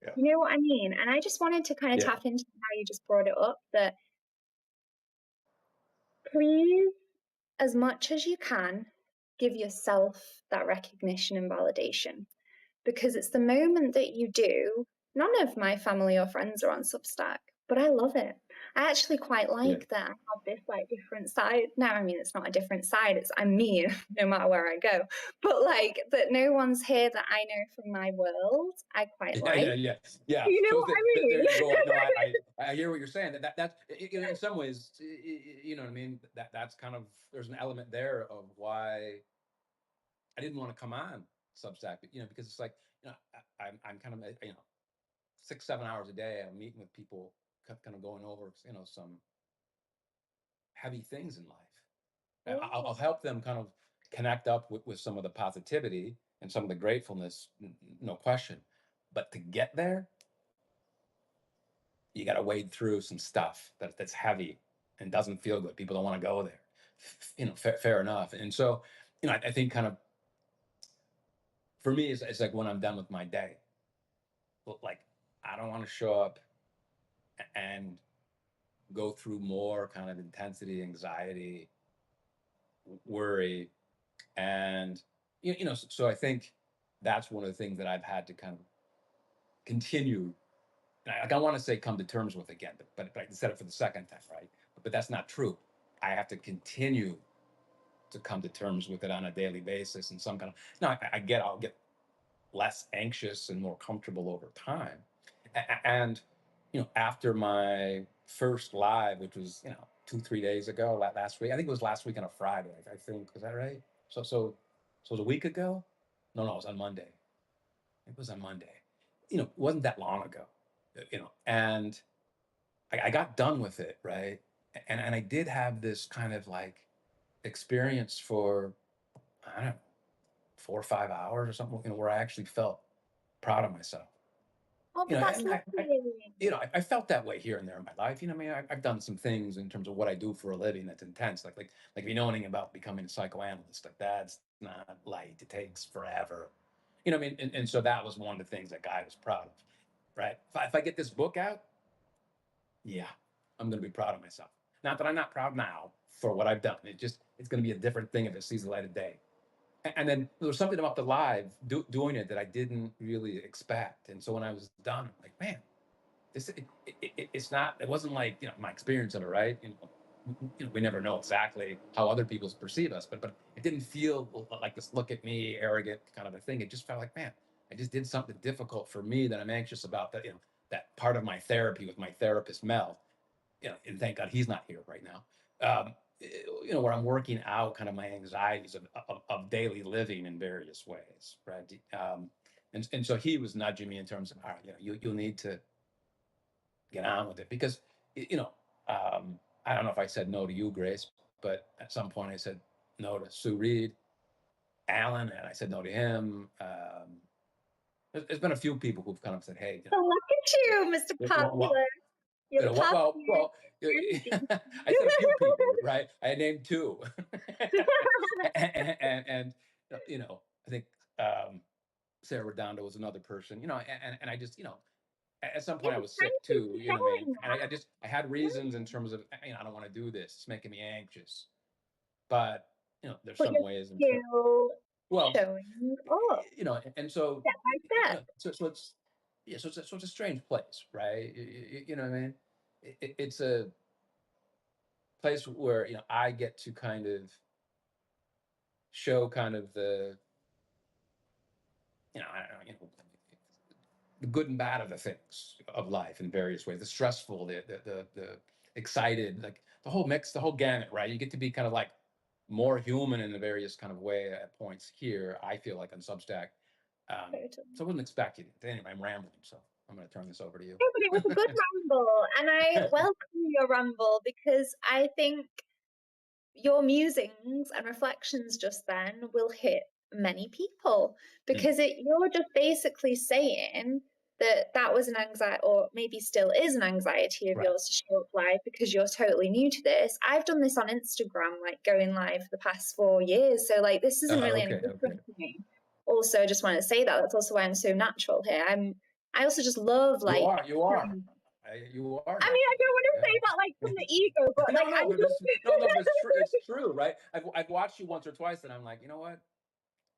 yeah, you know what I mean. And I just wanted to kind of yeah, tap into how you just brought it up, that please, as much as you can, give yourself that recognition and validation, because it's the moment that you do. None of my family or friends are on Substack, but I love it. I actually quite Yeah. like that I have this like different side. No, I mean it's not a different side, it's I'm me no matter where I go. But like that no one's here that I know from my world, I quite Yeah, like. yeah, yes, yeah. You know So what I there you mean? go. No, I hear what you're saying. That's in some ways, you know what I mean. That's kind of, there's an element there of why I didn't want to come on Substack, you know, because it's like, you know, I'm kind of, you know, 6 7 hours a day. I'm meeting with people, kind of going over, you know, some heavy things in life. And I'll Oh, help them kind of connect up with some of the positivity and some of the gratefulness, no question. But to get there, you got to wade through some stuff that's heavy and doesn't feel good. People don't want to go there. You know, fair enough. And so, you know, I think kind of for me, it's like when I'm done with my day, like I don't want to show up and go through more kind of intensity, anxiety, worry, and you know. So I think that's one of the things that I've had to kind of continue. Like I want to say come to terms with again, but I said it for the second time, right? But that's not true. I have to continue to come to terms with it on a daily basis and some kind of. No, I'll get less anxious and more comfortable over time. And you know, after my first live, which was, you know, 2 3 days ago, last week, I think it was last week on a Friday, I think, was that right? So it was a week ago. No, it was on Monday. It was on Monday. You know, it wasn't that long ago. You know, and I got done with it, right? And I did have this kind of like experience for, I don't know, 4 or 5 hours or something, you know, where I actually felt proud of myself. oh, You but know, that's and lovely. you know, I felt that way here and there in my life. You know, I mean, I've done some things in terms of what I do for a living that's intense. Like if you know anything about becoming a psychoanalyst, like that's not light. It takes forever. You know, what I mean, and so that was one of the things that guy was proud of, right? If I get this book out, yeah, I'm going to be proud of myself. Not that I'm not proud now for what I've done. It's going to be a different thing if it sees the light of day. And then there was something about the live doing it that I didn't really expect. And so when I was done, I'm like, man, it's not. It wasn't like, you know, my experience of it, right? You know, we never know exactly how other people perceive us, but it didn't feel like this look at me arrogant kind of a thing. It just felt like, man, I just did something difficult for me that I'm anxious about. That, you know, that part of my therapy with my therapist Mel, you know, and thank God he's not here right now. You know, where I'm working out kind of my anxieties of daily living in various ways, right? And so he was nudging me in terms of, all right, you know, you'll need to get on with it because, you know, I don't know if I said no to you, Grace, but at some point I said no to Sue Reed, Alan, and I said no to him. There's been a few people who've kind of said, hey, So look at you, Mr. well, Popular. You're you the know what? popular MC. I said a few people, right? I named two, and you know, I think Sarah Redondo was another person, you know, and I just, you know, at some point I Yeah, was thank sick you too, for you know what I mean? sharing And that. I had reasons in terms of, you know, I don't want to do this. It's making me anxious. But, you know, there's But some you're ways in terms, still well, showing up you know, and so, step by you step. know, so it's, yeah, so it's a strange place, right? You know what I mean? It's a place where, you know, I get to kind of show kind of the, you know, I don't know, you know, the good and bad of the things of life in various ways, the stressful, the excited, like the whole mix, the whole gamut, right? You get to be kind of like more human in a various kind of way at points here, I feel like on Substack. So I wasn't expecting it. Anyway, I'm rambling, so I'm going to turn this over to you. Yeah, but it was a good ramble, and I welcome your ramble because I think your musings and reflections just then will hit many people Mm. because you're just basically saying that that was an anxiety or maybe still is an anxiety of Right. yours to show up live because you're totally new to this. I've done this on Instagram, like going live for the past 4 years, so like this isn't really any Okay. Okay. different to me. Also, I just want to say that that's also why I'm so natural here. I also just love You like are. You are. You are I mean, I natural. don't want to Yeah. say that like from the ego, but No, like I no, but love no, no, but it's true. It's true, right? I've watched you once or twice, and I'm like, you know what?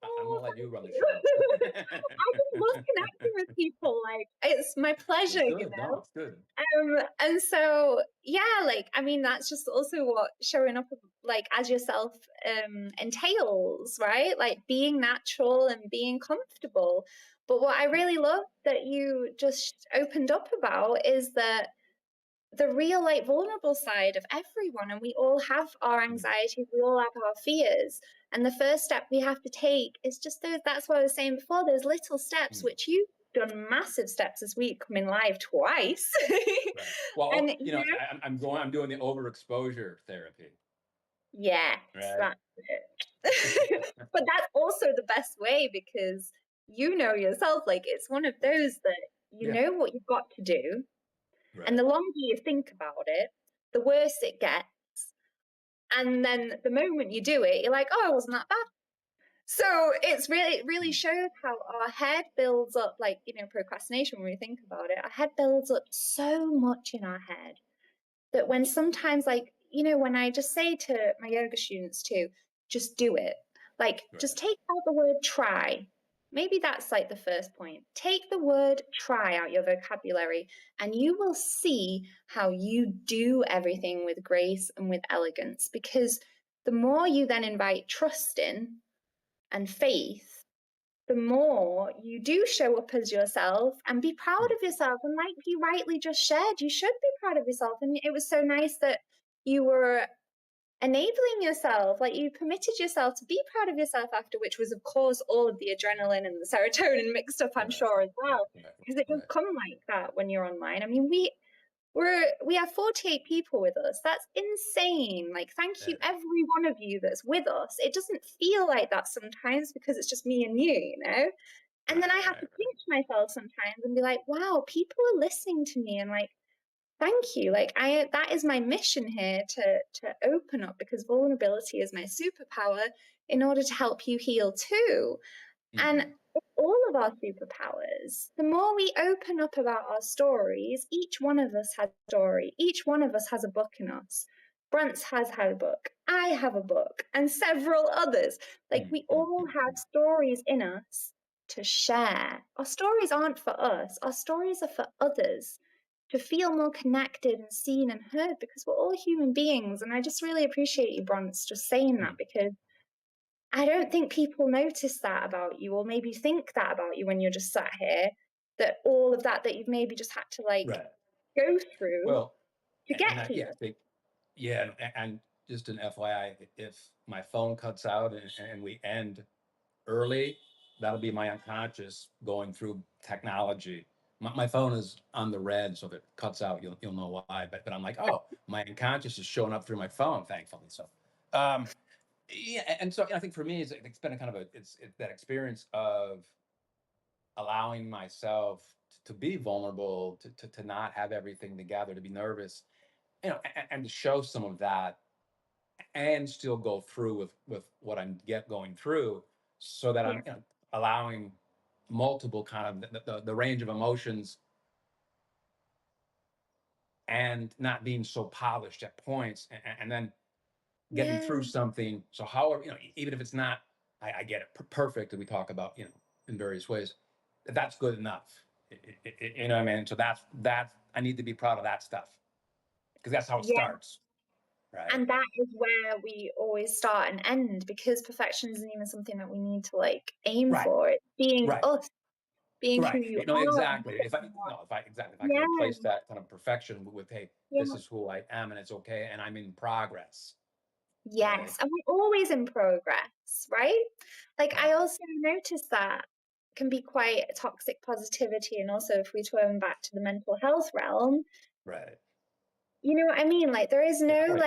I'm Oh, gonna let you thank run the you. show. I just love connecting with people. Like, it's my Well, pleasure, you good. No, know? it's good. And so, yeah, like, I mean, that's just also what showing up like as yourself entails, right? Like being natural and being comfortable. But what I Yeah. really love that you just opened up about is that the real, like, vulnerable side of everyone, and we all have our Mm, anxieties, we all have our fears, and the first step we have to take is just those, that's what I was saying before, those little steps, mm. which you've done massive steps this week, coming live twice. Right. Well, And I'm doing the overexposure therapy. yes, Right. that's it. But that's also the best way, because you know yourself, like, it's one of Right. those that you Yeah. know what you've got to do, and the Right. longer you think about it, the worse it gets. And then the moment you do it, you're like, oh, it wasn't that bad. So it really Mm, shows how our head builds up, like, procrastination, when we think about it, our head builds up so much in our head that when sometimes, like, when I just say to my yoga students too, just do it. Like, just right. take out the word try. Maybe that's like the first point. Take the word try out your vocabulary, and you will see how you do everything with grace and with elegance. Because the more you then invite trust in and faith, the more you do show up as yourself and be proud Mm, of yourself. And like you rightly just shared, you should be proud of yourself. And it was so nice that you were enabling yourself, like you permitted yourself to be proud of yourself after, which was, of course, all of the adrenaline and the serotonin mixed up, I'm right. sure, as Right. well. Right. Because it does Right. come like that when you're online. I mean, we have 48 people with us. That's insane. Like, thank you, That is. every one of you that's with us. It doesn't feel like that sometimes because it's just me and you. And then I Right. have to Right. Right. pinch myself sometimes and be like, wow, people are listening to me, and like, thank you. Like, that is my mission here, to open up, because vulnerability is my superpower in order to help you heal too. And Hmm. it's all of our superpowers. The more we open up about our stories, each one of us has a story. Each one of us has a book in us. Brant's has had a book. I have a book, and several others. Like, Mm, we mm, all mm, have mm. stories in us to share. Our stories aren't for us, our stories are for others, to feel more connected and seen and heard, because we're all human beings. And I just really appreciate you, Bronze, just saying that, Mm. because I don't think people notice that about you, or maybe think that about you when you're just sat here, that all of that you've maybe just had to, like, Right. go through Well, to and get I, yeah, here. I think, yeah, and just an FYI, if my phone cuts out and we end early, that'll be my unconscious going through technology. My phone is on the red, so if it cuts out, you'll know why. But I'm like, oh, my unconscious is showing up through my phone, thankfully. So, um, yeah, and so I think for me, it's been a kind of that experience of allowing myself to be vulnerable, to not have everything together, to be nervous, and to show some of that, and still go through with what I'm get going through, so that Yeah. I'm allowing multiple kind of the range of emotions, and not being so polished at points, and then getting Yeah. through something. So however, even if it's not, I get it perfect, and we talk about in various ways, that's good enough. You know what I mean? So that's I need to be proud of that stuff, because that's how it Yeah. starts, right? And that is where we always start and end, because perfection isn't even something that we need to, like, aim Right, for. It's being right, us, being who right. you are. Exactly. If I no, if I exactly if I can Yeah. replace that kind of perfection with, hey, this Yeah. is who I am, and it's okay, and I'm in progress, right? Yes, and we're always in progress, right? Like, I Right, also noticed that can be quite toxic positivity, and also if we turn back to the mental health realm, right. you know what I mean? Like, Yeah. Oh yeah.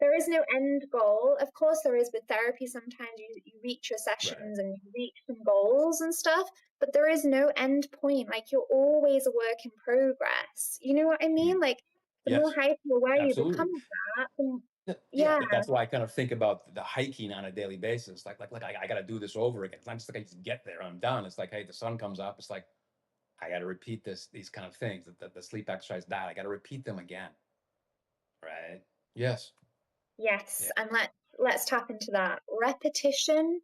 there is no end goal. Of course, there is with therapy. Sometimes you reach your Right. sessions and you reach some goals and stuff, but there is no end point. Like, you're always a work in progress. You know what I mean? Mm. Like, the more Yes. hyper aware you become Absolutely. of that, Yeah, yeah, that's why I kind of think about the hiking on a daily basis. Like I got to do this over again. It's not just like I just get there, I'm done. It's like, hey, the sun comes up. It's like I got to repeat these kind of things. The sleep exercise, that I got to repeat them again. Right. Yes. yes, Yeah. and let's tap into that repetition.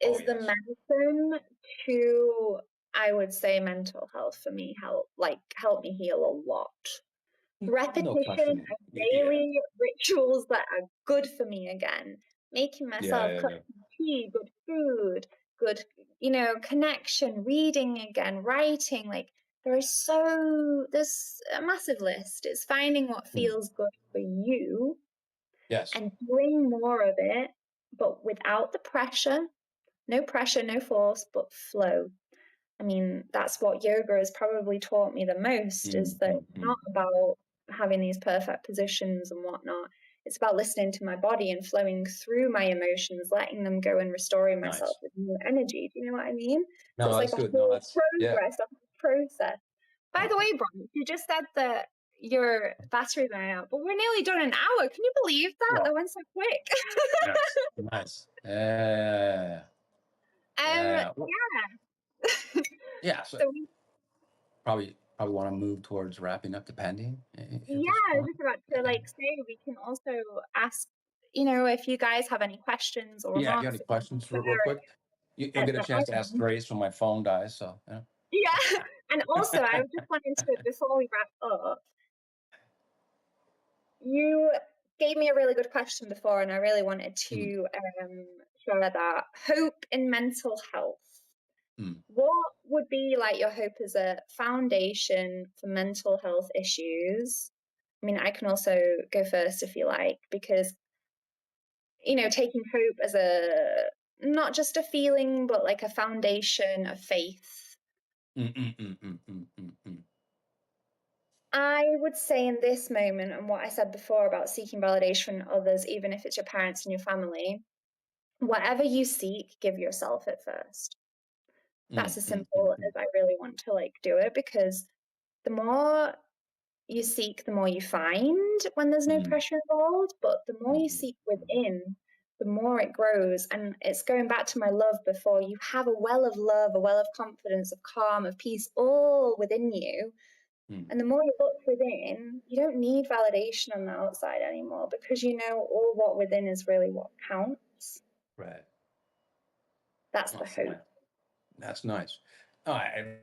Oh, is the yes. medicine to, I would say, mental health for me, help me heal a lot. No Repetition question. of Yeah. daily rituals that are good for me again, making Yeah, myself yeah, cup yeah. of tea, good food, good, connection, reading again, writing. Like there's a massive list. It's finding what Mm. feels good for you Yes. and doing more of it, but without the pressure. No pressure, no force, but flow. I mean, that's what yoga has probably taught me the most, is Mm, that mm, it's mm. not about having these perfect positions and whatnot. It's about listening to my body and flowing through my emotions, letting them go and restoring myself Nice. with new energy. Do you know what I mean? So No, it's like that's a good. No, whole that's yeah. progress, a whole process. By the Uh-huh. way, Brian, you just said that your batteries are out, but we're nearly done an hour. Can you believe that? That Well, went so quick. nice. Nice. Yeah. Yeah. Well, Yeah. yeah. So So probably want to move towards wrapping up, depending at yeah, this I was point. just about to Yeah. like say we can also ask, if you guys have any questions or Yeah. You got remarks any that you want questions to real quick? share You'll at get a the chance to ask end. Grace when my phone dies. So yeah. Yeah. And also I was just wanting to, before we wrap up, you gave me a really good question before and I really wanted Mm, to share that. Hope in mental health. mm, What would be like your hope as a foundation for mental health issues? I mean, I can also go first if you like, because taking hope as a not just a feeling, but like a foundation of faith. mm, mm, mm, mm, mm, mm, mm, I would say in this moment, and what I said before about seeking validation from others, even if it's your parents and your family, whatever you seek, give yourself it first. That's mm, as mm, mm, simple mm, as I really want to like do it, because the more you seek, the more you find when there's no mm, pressure involved. But the more you mm, seek mm, within, the more it grows. And it's going back to my love before. You have a well of love, a well of confidence, of calm, of peace, all within you. mm. And the more you look within, you don't need validation on the outside anymore, because all what within is really what counts. Right. That's the That's hope. nice. That's nice. No, I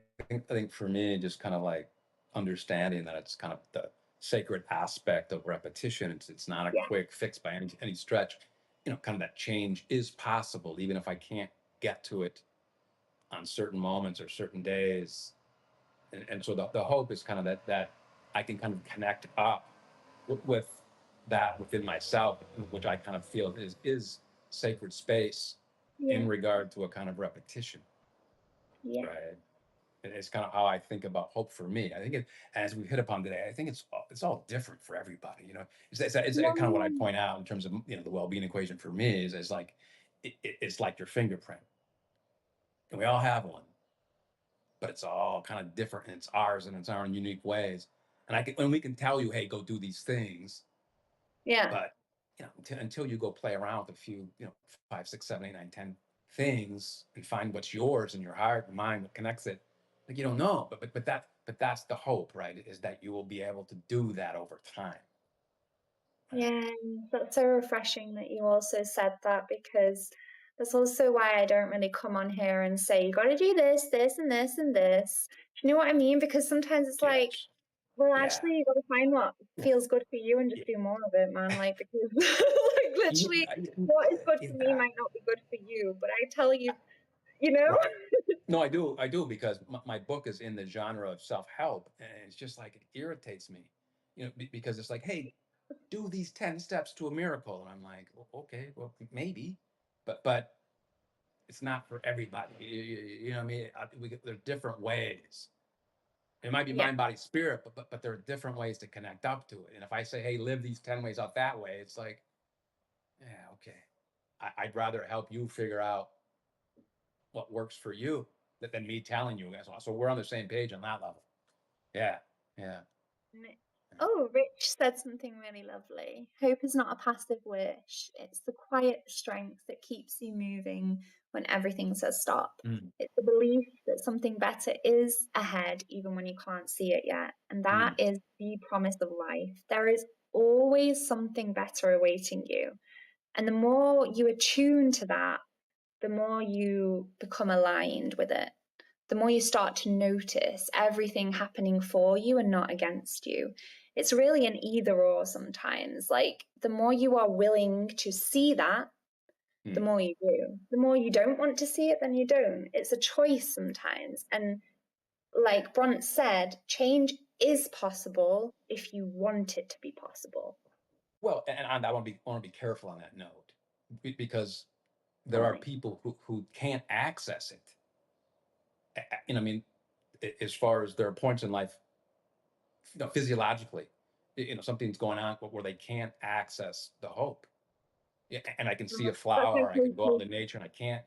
think for me, just kind of like understanding that it's kind of the sacred aspect of repetition. It's not a Yeah. quick fix by any stretch. Kind of that change is possible, even if I can't get to it on certain moments or certain days. And so the hope is kind of that I can kind of connect up with that within myself, which I kind of feel is sacred space in Yeah. regard to a kind of repetition, Yeah. right? And it's kind of how I think about hope for me. I think as we hit upon today, I think it's all different for everybody. It's Yeah. kind of what I point out in terms of the well-being equation for me is like it's like your fingerprint, and we all have one, but it's all kind of different, and it's ours, and it's our own unique ways. And we can tell you, hey, go do these things, Yeah. but until you go play around with a few, 5, 6, 7, 8, 9, 10 things and find what's yours in your heart and mind, what connects it, like you don't know. But that's the hope, right? Is that you will be able to do that over time, right? Yeah, that's so refreshing that you also said that, because that's also why I don't really come on here and say, you got to do this, this, and this, and this. Do you know what I mean? Because sometimes it's like, Yes. well, Yeah. actually, you got to find what Well, feels good for you and yeah. just do more of it, man. Like, because, like, literally, what is good for me Yeah. might not be good for you. But I tell you, you know? Right. No, I do because my book is in the genre of self-help, and it's just like it irritates me, because it's like, hey, do these 10 steps to a miracle, and I'm like, okay, well, maybe, but it's not for everybody. You know what I mean? There are different ways. It might be Yeah. mind, body, spirit, but there are different ways to connect up to it. And if I say, hey, live these 10 ways out that way, it's like, yeah, okay. I'd rather help you figure out what works for you than me telling you. So we're on the same page on that level. Yeah, yeah, N- yeah. Oh, Rich said something really lovely. Hope is not a passive wish, it's the quiet strength that keeps you moving when everything says stop. Mm, It's the belief that something better is ahead, even when you can't see it yet. And that mm, is the promise of life. There is always something better awaiting you. And the more you attune to that, the more you become aligned with it, the more you start to notice everything happening for you and not against you. It's really an either or sometimes. Like the more you are willing to see that, the more you do. The more you don't want to see it, then you don't. It's a choice sometimes. And like Bront said, change is possible if you want it to be possible. Well, and I want to be careful on that note, because there are Totally. people who can't access it. I mean, as far as there are points in life, physiologically, something's going on where they can't access the hope. Yeah, and I can see a That's flower, I can go out okay. into nature, and I can't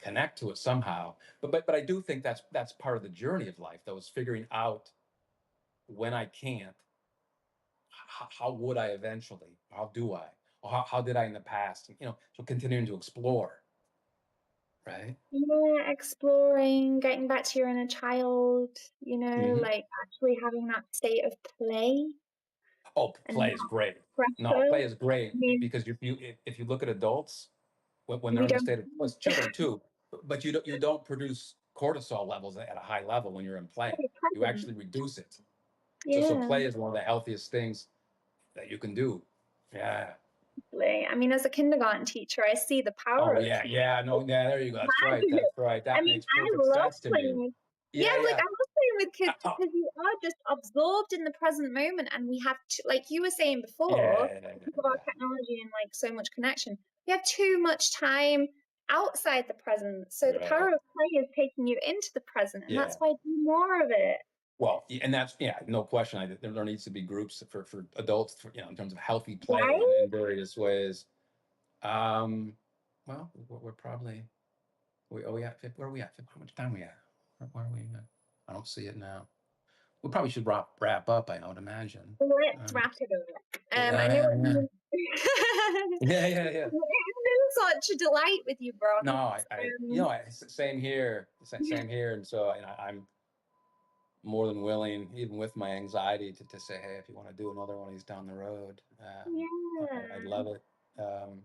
connect to it somehow. But I do think that's part of the journey of life, though, is figuring out when I can't, how would I eventually? How do I? Or how did I in the past? So continuing to explore, right? Yeah, exploring, getting back to your inner child, Hmm. like actually having that state of play Oh, and play is not great. No, pressure. play is I great mean, because if you look at adults, when they're we in the don't state of, well, it's children too, but you don't produce cortisol levels at a high level when you're in play. have You present. actually reduce it. So Yeah, play is one of the healthiest things that you can do. Yeah. absolutely. I mean, as a kindergarten teacher, I see the power Oh of yeah, play. yeah. No, yeah. There you go. That's right. Imagine it. That's right. I That mean, makes I perfect love sense to playing me. with, yeah, Yeah, like yeah. I love playing with kids Oh, because you are just absorbed in the present moment, and we have to, like you were saying before, yeah, yeah, because of our yeah. technology and like so much connection, we have too much time outside the present. So the power Right. of play is taking you into the present, and that's Yeah. why I do more of it. Well, and that's, yeah, no question. There needs to be groups for adults, in terms of healthy play Right? in various ways. Um, well, we're probably we at? Where are we at? How much time we at? Where are we at? I don't see it now. We probably should wrap up. I would imagine. Let's Um, wrap it up. I know yeah, what yeah, you. yeah, yeah, yeah. It's been such a delight with you, No, Bron. same here, same here. And so, I'm more than willing, even with my anxiety, to say, hey, if you want to do another one of these down the road, I'd Yeah. love it. Um,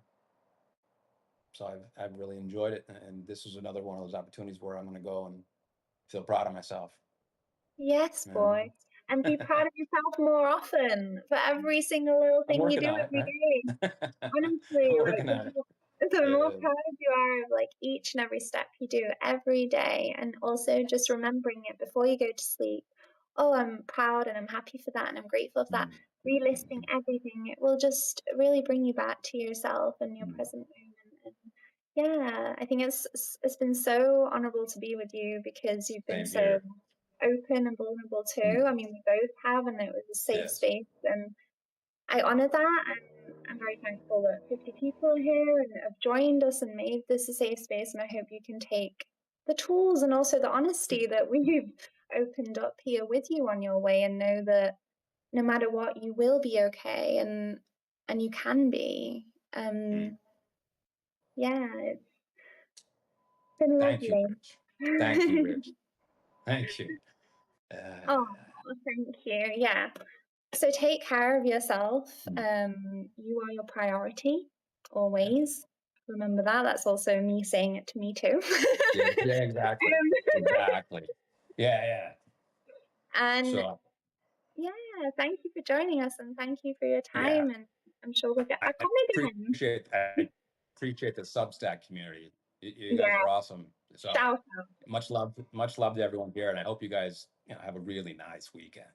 so I've really enjoyed it, and this is another one of those opportunities where I'm going to go and feel proud of myself. Yes, boy. And And be proud of yourself more often for every single little I'm thing you working do on it, every right? day. Honestly, I'm like working on it. the more Yeah. proud you are of like each and every step you do every day, and also just remembering it before you go to sleep. Oh, I'm proud and I'm happy for that and I'm grateful for that. Mm, Relisting mm, everything, it will just really bring you back to yourself and your mm. present moment. And yeah, I think it's been so honorable to be with you because you've been Same so here. open and vulnerable too. Mm. I mean, we both have, and it was a safe Yes. space, and I honor that. And I'm very thankful that 50 people here and have joined us and made this a safe space. And I hope you can take the tools and also the honesty that we've opened up here with you on your way, and know that no matter what, you will be okay, and you can be. Mm. Yeah, it's been Thank you, lovely. Rich. Thank you, Rich. Thank you. Uh, Oh, thank you. Yeah. So take care of yourself. mm. You are your priority, Yeah. always. Remember that. That's also me saying it to me too. Yeah. Yeah. Exactly. Exactly. Yeah. Yeah. And So yeah, thank you for joining us and thank you for your yeah, time. And I'm sure we'll get I back on again. appreciate the Substack community. You guys Yeah, are awesome. So shout out. much love to everyone here, and I hope you guys, have a really nice weekend.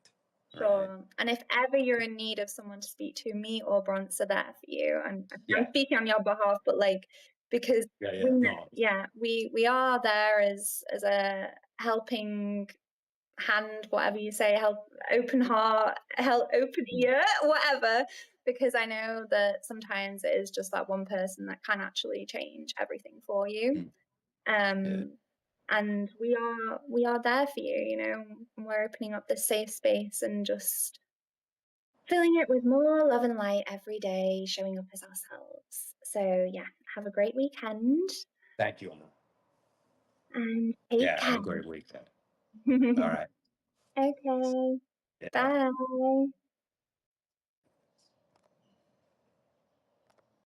Right? Sure. And if ever you're in need of someone to speak to, me or Bronze are there for you. I'm Yeah. speaking on your behalf, but like because Yeah. we Yeah. No. yeah, we are there as a helping hand, whatever you say, help, open heart, help, open Mm, ear, whatever, because I know that sometimes it is just that one person that can actually change everything for you. mm, yeah. Um, and we are there for you, and we're opening up this safe space and just filling it with more love and light every day, showing up as ourselves. So yeah, have a great weekend Thank you, Anna. and take Yeah. Have care. a great weekend. All right. Okay, Yeah. bye.